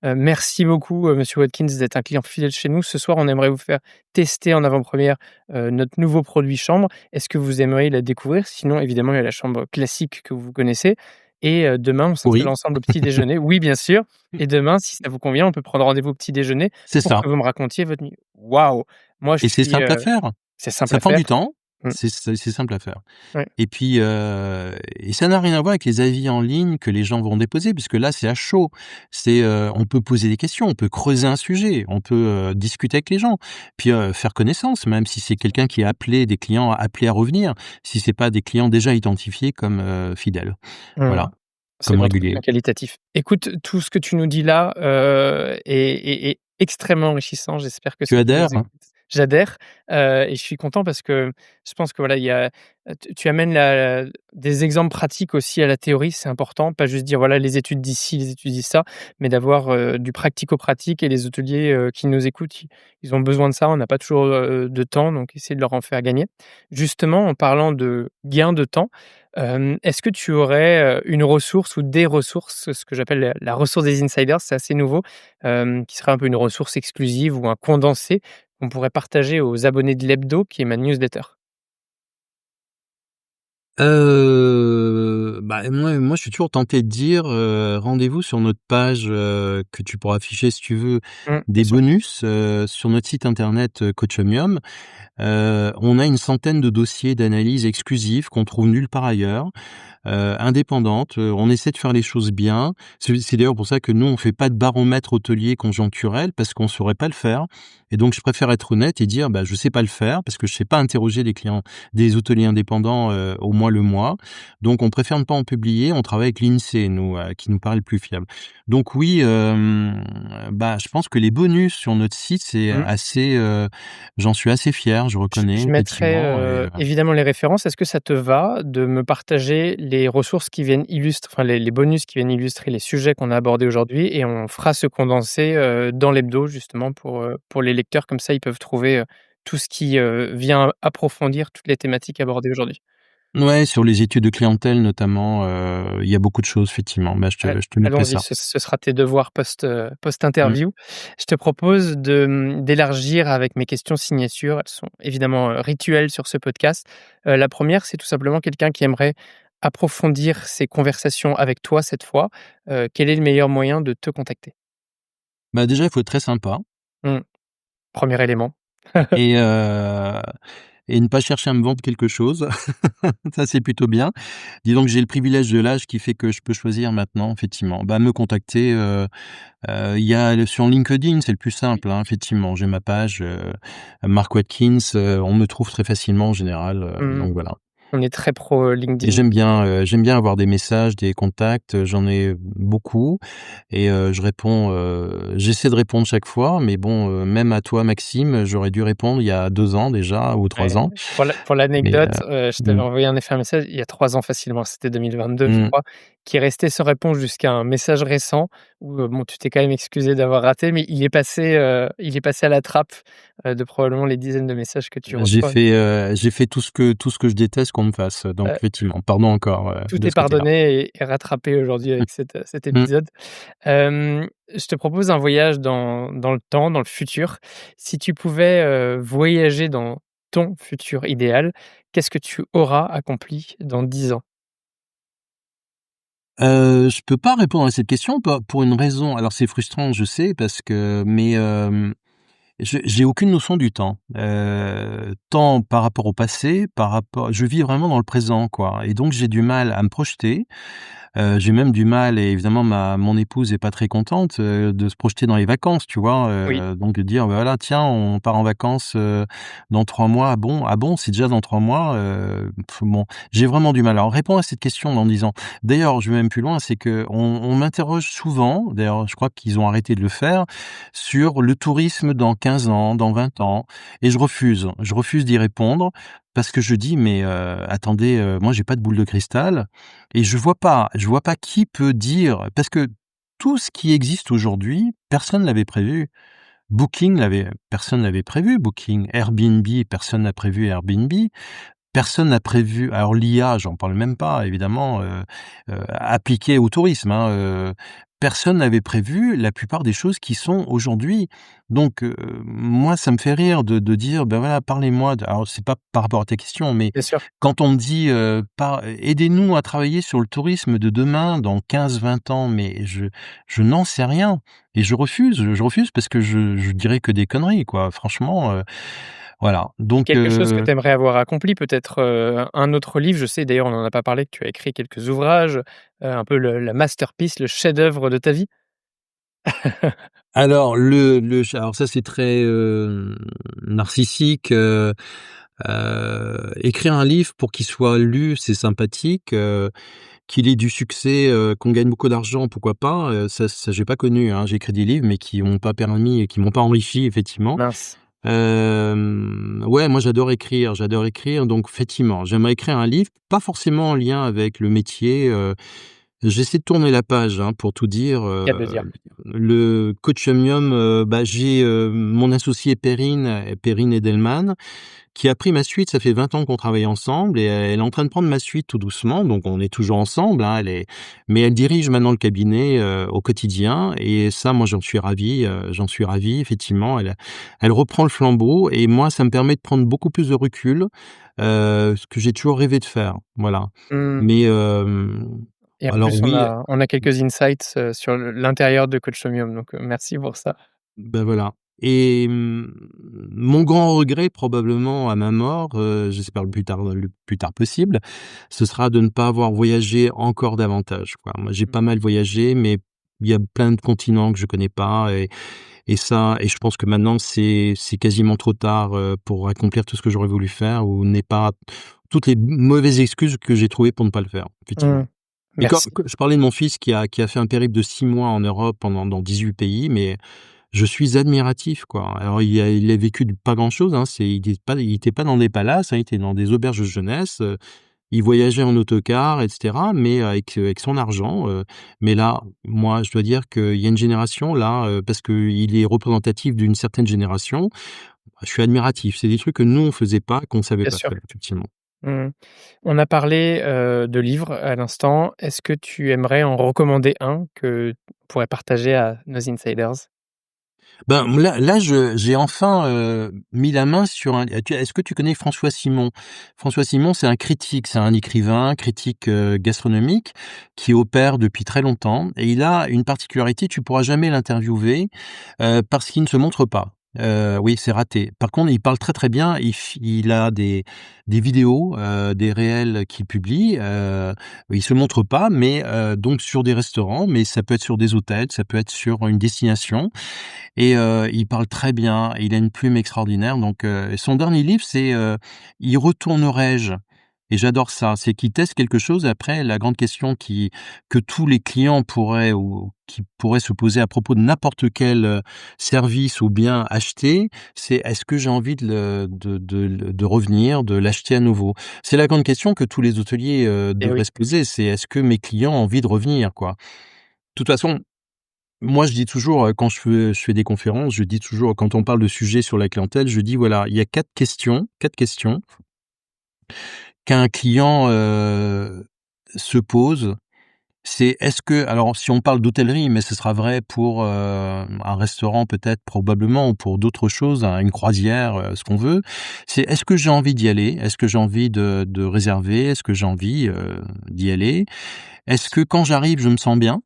Speaker 2: Merci beaucoup, monsieur Watkins, d'être un client fidèle chez nous. Ce soir, on aimerait vous faire tester en avant-première, notre nouveau produit chambre. Est-ce que vous aimeriez la découvrir? Sinon, évidemment, il y a la chambre classique que vous connaissez et demain, on s'installe
Speaker 1: Oui,
Speaker 2: ensemble au petit déjeuner. Oui, bien sûr, et demain, si ça vous convient, on peut prendre rendez-vous au petit déjeuner
Speaker 1: c'est
Speaker 2: pour
Speaker 1: ça.
Speaker 2: que vous me racontiez votre nuit. Waouh! Moi, je
Speaker 1: Et c'est
Speaker 2: suis,
Speaker 1: simple à faire.
Speaker 2: c'est simple
Speaker 1: Ça
Speaker 2: à
Speaker 1: prend
Speaker 2: faire.
Speaker 1: du temps,
Speaker 2: Mmh,
Speaker 1: c'est simple à faire.
Speaker 2: ouais.
Speaker 1: Et puis, et ça n'a rien à voir avec les avis en ligne que les gens vont déposer puisque là, c'est à chaud. On peut poser des questions, on peut creuser un sujet, on peut, discuter avec les gens, puis, faire connaissance, même si c'est quelqu'un qui a appelé des clients appelés à revenir, si c'est pas des clients déjà identifiés comme, fidèles.
Speaker 2: Mmh.
Speaker 1: Voilà,
Speaker 2: C'est
Speaker 1: comme
Speaker 2: l'entretien
Speaker 1: réguliers.
Speaker 2: qualitatif. Écoute, tout ce que tu nous dis là, est extrêmement enrichissant. J'espère que
Speaker 1: Tu
Speaker 2: ceux qui
Speaker 1: adhères,
Speaker 2: nous
Speaker 1: hein?
Speaker 2: écoutent j'adhère, et je suis content parce que je pense que voilà, il y a tu amènes des exemples pratiques aussi à la théorie, c'est important. Pas juste dire: «Voilà, les études disent ci, les études disent ça», mais d'avoir, du pratico-pratique, et les hôteliers, qui nous écoutent, ils ont besoin de ça. On n'a pas toujours, de temps, donc essayer de leur en faire gagner. Justement, en parlant de gain de temps, est-ce que tu aurais, une ressource ou des ressources, ce que j'appelle la ressource des insiders, c'est assez nouveau, qui serait un peu une ressource exclusive ou un condensé qu'on pourrait partager aux abonnés de l'hebdo, qui est ma newsletter?
Speaker 1: Bah, moi, je suis toujours tenté de dire, rendez-vous sur notre page, que tu pourras afficher si tu veux,
Speaker 2: Bien
Speaker 1: des
Speaker 2: sûr.
Speaker 1: bonus, sur notre site internet, Cochomium. On a une centaine de dossiers d'analyse exclusifs qu'on trouve nulle part ailleurs, indépendante, on essaie de faire les choses bien. C'est d'ailleurs pour ça que nous, on fait pas de baromètre hôtelier conjoncturel parce qu'on saurait pas le faire et donc je préfère être honnête et dire: «Bah, je sais pas le faire parce que je sais pas interroger des clients des hôteliers indépendants, au moins le mois». Donc on préfère ne pas pas en publier, on travaille avec l'INSEE nous, qui nous paraît le plus fiable. Donc oui, bah, je pense que les bonus sur notre site, c'est
Speaker 2: Mmh.
Speaker 1: assez, j'en suis assez fier, je reconnais
Speaker 2: Je mettrai,
Speaker 1: effectivement
Speaker 2: évidemment les références. Est-ce que ça te va de me partager les ressources qui viennent enfin les bonus qui viennent illustrer les sujets qu'on a abordés aujourd'hui et on fera ce condensé, dans l'hebdo justement pour les lecteurs comme ça ils peuvent trouver, tout ce qui, vient approfondir toutes les thématiques abordées aujourd'hui.
Speaker 1: ouais, sur les études de clientèle notamment, il y a beaucoup de choses effectivement. Bah, je te mettrai
Speaker 2: Allons-y,
Speaker 1: ça.
Speaker 2: ce sera tes devoirs
Speaker 1: Mmh.
Speaker 2: post-interview. Je te propose d'élargir avec mes questions signatures. Elles sont évidemment, rituelles sur ce podcast. La première, c'est tout simplement quelqu'un qui aimerait approfondir ses conversations avec toi cette fois. Quel est le meilleur moyen de te contacter?
Speaker 1: Bah, déjà, il faut être très sympa
Speaker 2: Mmh, 1er élément.
Speaker 1: et ne pas chercher à me vendre quelque chose. Ça, c'est plutôt bien. Disons que j'ai le privilège de l'âge qui fait que je peux choisir maintenant, effectivement. Bah, me contacter, il y a le sur LinkedIn, c'est le plus
Speaker 2: Oui.
Speaker 1: simple, hein, effectivement. J'ai ma page, Mark Watkins, on me trouve très facilement en général,
Speaker 2: Mmh.
Speaker 1: donc voilà.
Speaker 2: On est très pro,
Speaker 1: Et
Speaker 2: LinkedIn.
Speaker 1: j'aime bien avoir des messages, des contacts, j'en ai beaucoup et je réponds, j'essaie de répondre chaque fois, mais bon, même à toi Maxime, j'aurais dû répondre il y a 2 ans déjà ou 3
Speaker 2: Ouais,
Speaker 1: ans,
Speaker 2: pour
Speaker 1: mais
Speaker 2: l'anecdote, je t'avais
Speaker 1: mmh,
Speaker 2: envoyé en effet un message il y a 3 ans facilement, c'était 2022 je
Speaker 1: mmh,
Speaker 2: crois, qui est resté sans réponse jusqu'à un message récent où, bon tu t'es quand même excusé d'avoir raté, mais il est passé à la trappe, de probablement les dizaines de messages que tu reçois.
Speaker 1: j'ai fait tout ce que je déteste qu'on me fasse, donc
Speaker 2: Heu,
Speaker 1: effectivement, pardon encore,
Speaker 2: Tout
Speaker 1: de
Speaker 2: est
Speaker 1: ce côté-là.
Speaker 2: pardonné et rattrapé aujourd'hui avec cet
Speaker 1: Mmh.
Speaker 2: épisode. Je te propose un voyage dans le temps, dans le futur. Si tu pouvais, voyager dans ton futur idéal, qu'est-ce que tu auras accompli dans 10 ans?
Speaker 1: Je peux pas répondre à cette question pour une raison. Alors c'est frustrant, je sais, parce que j'ai aucune notion du temps. Tant par rapport au passé, je vis vraiment dans le présent, quoi et donc j'ai du mal à me projeter. J'ai même du mal et évidemment mon épouse est pas très contente, de se projeter dans les vacances, tu vois?
Speaker 2: Oui,
Speaker 1: Donc de dire: «Bah, voilà, tiens, on part en vacances, dans 3 mois». Ah bon? Ah bon? C'est déjà dans 3 mois? Bon, j'ai vraiment du mal. Alors réponds à cette question en disant d'ailleurs, je vais même plus loin, c'est qu'on m'interroge souvent, d'ailleurs je crois qu'ils ont arrêté de le faire, sur le tourisme dans 15 ans, dans 20 ans et je refuse. Je refuse d'y répondre parce que je dis: «Mais, attendez, moi j'ai pas de boule de cristal». Et je vois pas qui peut dire parce que tout ce qui existe aujourd'hui, personne l'avait prévu. Personne l'avait prévu Booking. Airbnb, personne n'a prévu Airbnb. Personne n'a prévu alors l'IA, j'en parle même pas évidemment, appliquée au tourisme, hein, personne n'avait prévu la plupart des choses qui sont aujourd'hui. Donc, moi ça me fait rire de dire: «Ben voilà, parlez-moi de» alors c'est pas par rapport à tes questions, mais
Speaker 2: bien sûr.
Speaker 1: quand on me dit, par «Aidez-nous à travailler sur le tourisme de demain, dans 15, 20 ans», mais je n'en sais rien et je refuse parce que je dirais que des conneries quoi, franchement, voilà donc
Speaker 2: Quelque chose que tu aimerais avoir accompli, peut-être, un autre livre, je sais d'ailleurs on n'en a pas parlé, que tu as écrit quelques ouvrages, un peu la masterpiece, le chef-d'œuvre de ta vie?
Speaker 1: Alors alors ça c'est très, narcissique, écrire un livre pour qu'il soit lu, c'est sympathique, qu'il ait du succès, qu'on gagne beaucoup d'argent, pourquoi pas, ça j'ai pas connu, hein. J'ai écrit des livres, mais qui m'ont pas permis et qui m'ont pas enrichi effectivement.
Speaker 2: Mince.
Speaker 1: Ouais, moi j'adore écrire, donc effectivement, j'aimerais écrire un livre, pas forcément en lien avec le métier, j'essaie de tourner la page, hein, pour tout dire,
Speaker 2: Cas de dire.
Speaker 1: le Coachemium, bah, j'ai, mon associé Perrine Edelman, qui a pris ma suite. Ça fait 20 ans qu'on travaille ensemble et elle est en train de prendre ma suite tout doucement, donc on est toujours ensemble, hein, mais elle dirige maintenant le cabinet, au quotidien et ça, moi, j'en suis ravi effectivement. Elle reprend le flambeau et moi, ça me permet de prendre beaucoup plus de recul, ce que j'ai toujours rêvé de faire, voilà.
Speaker 2: Mmh.
Speaker 1: Mais,
Speaker 2: Et en
Speaker 1: alors
Speaker 2: plus,
Speaker 1: oui,
Speaker 2: on a quelques insights, sur l'intérieur de Coachomium, donc merci pour ça.
Speaker 1: ben voilà et mon grand regret probablement à ma mort, j'espère le plus tard possible, ce sera de ne pas avoir voyagé encore davantage, quoi. Moi, j'ai
Speaker 2: Mmh.
Speaker 1: pas mal voyagé, mais il y a plein de continents que je connais pas et ça et je pense que maintenant c'est quasiment trop tard, pour accomplir tout ce que j'aurais voulu faire ou n'est pas toutes les mauvaises excuses que j'ai trouvées pour ne pas le faire,
Speaker 2: Mmh.
Speaker 1: effectivement. Et quand
Speaker 2: Merci.
Speaker 1: je parlais de mon fils qui a fait un périple de 6 mois en Europe pendant dans 18 pays, mais je suis admiratif, quoi. Alors il a vécu de pas grand-chose, hein, il était pas dans des palaces, hein, il était dans des auberges de jeunesse, il voyageait en autocar et cetera, mais avec son argent, mais là, moi, je dois dire qu'il y a une génération là, parce qu'il est représentatif d'une certaine génération, je suis admiratif. C'est des trucs que nous, on faisait pas, qu'on savait
Speaker 2: Bien
Speaker 1: pas
Speaker 2: sûr.
Speaker 1: faire, effectivement.
Speaker 2: Mmh. On a parlé, de livres à l'instant. Est-ce que tu aimerais en recommander un que tu pourrais partager à nos insiders?
Speaker 1: Ben, là, j'ai enfin, mis la main sur un est-ce que tu connais François Simon? François Simon, c'est un critique, c'est un écrivain, critique, gastronomique qui opère depuis très longtemps et il a une particularité, tu pourras jamais l'interviewer, parce qu'il ne se montre pas. Oui, c'est raté. Par contre, il parle très, très bien, il a des vidéos, des réels qu'il publie, il se montre pas, mais donc sur des restaurants, mais ça peut être sur des hôtels, ça peut être sur une destination et il parle très bien, il a une plume extraordinaire donc son dernier livre c'est, «Y retournerai-je?» et j'adore ça. C'est qu'il teste quelque chose et après la grande question que tous les clients pourraient ou qui pourraient se poser à propos de n'importe quel, service ou bien acheter, c'est: «Est-ce que j'ai envie de revenir, de l'acheter à nouveau?» C'est la grande question que tous les hôteliers,
Speaker 2: Eh
Speaker 1: devraient
Speaker 2: oui,
Speaker 1: se poser, c'est: «Est-ce que mes clients ont envie de revenir?» quoi. De toute façon, moi, je dis toujours, quand je fais des conférences, je dis toujours quand on parle de sujets sur la clientèle, je dis: «Voilà, il y a 4 questions qu'un client, se pose». C'est est-ce que alors si on parle d'hôtellerie, mais ce sera vrai pour, un restaurant peut-être probablement ou pour d'autres choses, hein, une croisière, ce qu'on veut. C'est: «Est-ce que j'ai envie d'y aller? Est-ce que j'ai envie de réserver? Est-ce que j'ai envie, d'y aller? Est-ce que quand j'arrive, je me sens bien?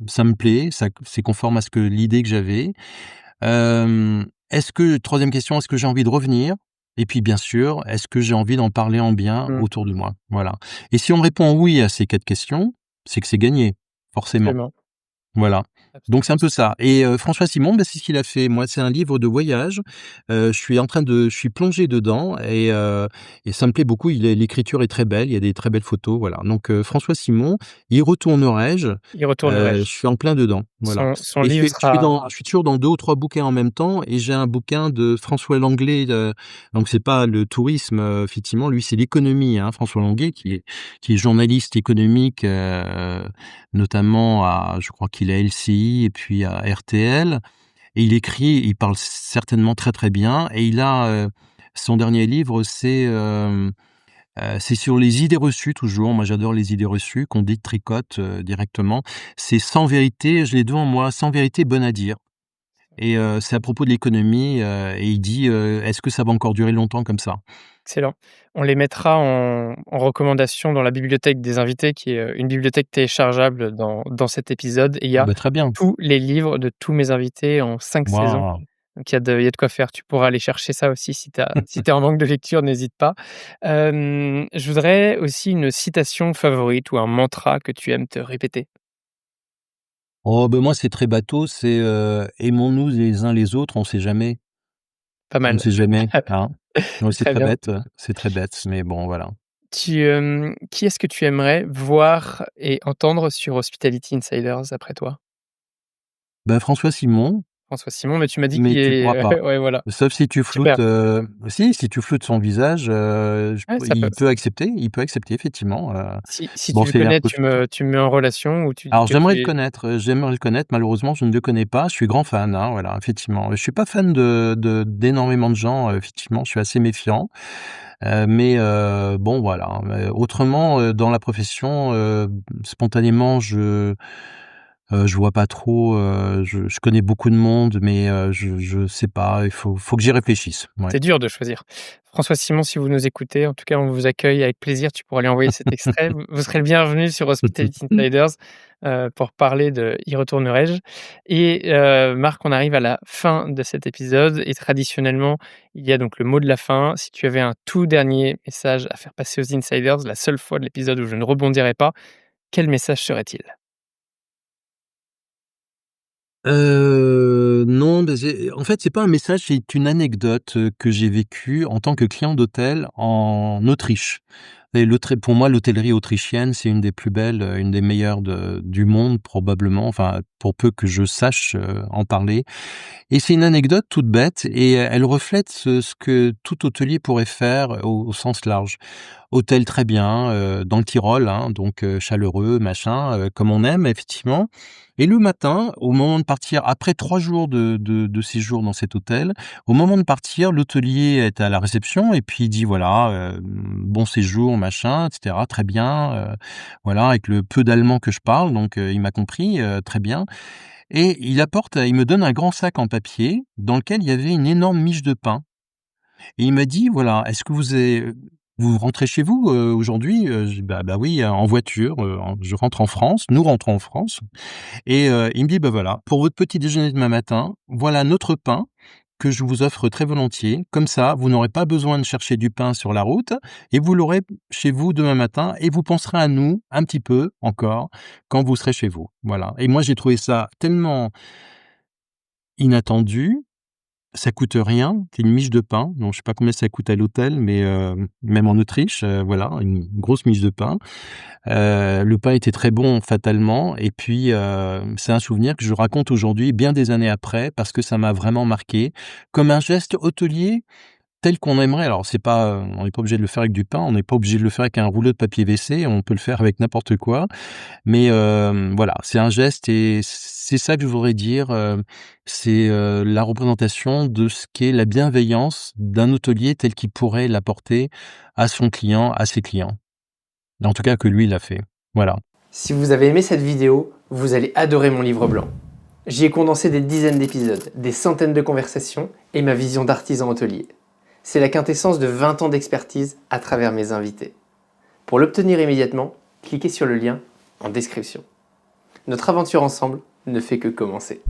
Speaker 1: Ça me plaît, ça c'est conforme à ce que l'idée que j'avais?» Est-ce que 3e question, est-ce que j'ai envie de revenir? Et puis bien sûr, est-ce que j'ai envie d'en parler en bien
Speaker 2: mmh,
Speaker 1: autour de moi? Voilà. Et si on me répond oui à ces 4 questions, c'est que c'est gagné, forcément.
Speaker 2: absolument,
Speaker 1: Voilà. Donc c'est un
Speaker 2: absolument.
Speaker 1: peu ça et François Simon, bah, c'est ce qu'il a fait. Moi, c'est un livre de voyage, je suis plongé dedans et ça me plaît beaucoup. L'écriture est très belle, il y a des très belles photos, voilà. Donc François Simon, Y retournerai-je?
Speaker 2: Y retournerai-je.
Speaker 1: Je suis en plein dedans, voilà
Speaker 2: Son
Speaker 1: et
Speaker 2: livre sera
Speaker 1: je suis toujours dans 2 ou 3 bouquins en même temps et j'ai un bouquin de François Langlais, donc c'est pas le tourisme, effectivement, lui, c'est l'économie, hein, François Langlais qui est journaliste économique, notamment je crois qu'il est à LCI et puis à RTL et il parle certainement très, très bien et il a, son dernier livre, c'est sur les idées reçues toujours. Moi, j'adore les idées reçues qu'on détricote, directement. C'est «Sans vérité», je l'ai devant moi, «Sans vérité bonne à dire» et c'est à propos de l'économie, et il dit, «Est-ce que ça va encore durer longtemps comme ça?»
Speaker 2: excellent. On les mettra en recommandation dans la bibliothèque des invités qui est, une bibliothèque téléchargeable dans cet épisode et il y
Speaker 1: Ah
Speaker 2: a
Speaker 1: bah, très bien.
Speaker 2: tous les livres de tous mes invités en 5 saisons.
Speaker 1: Waouh!
Speaker 2: Donc il y a de quoi faire. Tu pourras aller chercher ça aussi si tu en manque de lecture, n'hésite pas. Je voudrais aussi une citation favorite ou un mantra que tu aimes te répéter.
Speaker 1: Oh, ben moi, c'est très bateau, c'est, «Aimons-nous les uns les autres, on sait jamais».
Speaker 2: Pas
Speaker 1: On ne
Speaker 2: mal.
Speaker 1: sait jamais, hein? Ouais,
Speaker 2: Très bien.
Speaker 1: c'est très bête, mais bon, voilà.
Speaker 2: Qui est-ce que tu aimerais voir et entendre sur Hospitality Insiders après toi?
Speaker 1: Bah, François Simon,
Speaker 2: François Simon, mais tu m'as dit
Speaker 1: mais
Speaker 2: qu'il
Speaker 1: tu pourras
Speaker 2: est
Speaker 1: pas.
Speaker 2: ouais, voilà.
Speaker 1: Sauf si tu
Speaker 2: Super.
Speaker 1: floutes, si tu floutes son visage, je
Speaker 2: Ouais,
Speaker 1: peux
Speaker 2: ça peut
Speaker 1: il peut accepter effectivement,
Speaker 2: si
Speaker 1: bon,
Speaker 2: tu le
Speaker 1: c'est un
Speaker 2: connais,
Speaker 1: peu
Speaker 2: tu me mets en relation ou tu dis
Speaker 1: alors
Speaker 2: que tu es
Speaker 1: j'aimerais le connaître, malheureusement je ne le connais pas. Je suis grand fan, hein, voilà, effectivement. Je suis pas fan d'énormément de gens, effectivement, je suis assez méfiant, mais bon voilà, autrement, dans la profession, spontanément je vois pas trop, je connais beaucoup de monde, mais je sais pas, il faut que j'y réfléchisse, ouais.
Speaker 2: c'est dur de choisir. François Simon, si vous nous écoutez, en tout cas, on vous accueille avec plaisir. Tu pourras lui envoyer cet extrait. Vous serez le bienvenu sur Hospitality Insiders, pour parler de «Y retournerai-je?» et Marc, on arrive à la fin de cet épisode et traditionnellement, il y a donc le mot de la fin. Si tu avais un tout dernier message à faire passer aux insiders, la seule fois de l'épisode où je ne rebondirai pas, quel message serait-il?
Speaker 1: Non, beh, en fait, c'est pas un message, c'est une anecdote, que j'ai vécue en tant que client d'hôtel en Autriche. Et pour moi, l'hôtellerie autrichienne, c'est une des plus belles, une des meilleures du monde probablement, enfin, pour peu que je sache, en parler. Et c'est une anecdote toute bête et elle reflète ce que tout hôtelier pourrait faire au sens large. Hôtel très bien, dans le Tyrol, hein, donc chaleureux, machin, comme on aime effectivement. Et le matin, au moment de partir, après 3 jours de séjour dans cet hôtel, au moment de partir, l'hôtelier est à la réception et puis il dit: «Voilà, bon séjour, machin et cetera, très bien», voilà, avec le peu d'allemand que je parle, donc il m'a compris, très bien. Et il me donne un grand sac en papier dans lequel il y avait une énorme miche de pain et il m'a dit: «Voilà, est-ce que vous rentrez chez vous, aujourd'hui?» Je dis: «Bah oui, en voiture, je rentre en France, nous rentrons en France». Et il me dit: «Bah voilà, pour votre petit déjeuner de demain matin, voilà notre pain que je vous offre très volontiers. Comme ça, vous n'aurez pas besoin de chercher du pain sur la route et vous l'aurez chez vous demain matin et vous penserez à nous un petit peu encore quand vous serez chez vous». Voilà. Et moi j'ai trouvé ça tellement inattendu. Ça coûte rien, c'est une miche de pain, donc je sais pas combien ça coûte à l'hôtel, mais même en Autriche, voilà, une grosse miche de pain. Le pain était très bon fatalement et puis, c'est un souvenir que je raconte aujourd'hui, bien des années après, parce que ça m'a vraiment marqué, comme un geste hôtelier tel qu'on aimerait. Alors c'est pas, on n'est pas obligé de le faire avec du pain, on n'est pas obligé de le faire avec un rouleau de papier WC, on peut le faire avec n'importe quoi. Mais voilà, c'est un geste et c'est ça que je voudrais dire, c'est, la représentation de ce qu'est la bienveillance d'un hôtelier tel qu'il pourrait l'apporter à son client, à ses clients. En tout cas que lui, il a fait. Voilà.
Speaker 2: Si vous avez aimé cette vidéo, vous allez adorer mon livre blanc. J'y ai condensé des dizaines d'épisodes, des centaines de conversations et ma vision d'artisan hôtelier. C'est la quintessence de 20 ans d'expertise à travers mes invités. Pour l'obtenir immédiatement, cliquez sur le lien en description. Notre aventure ensemble ne fait que commencer.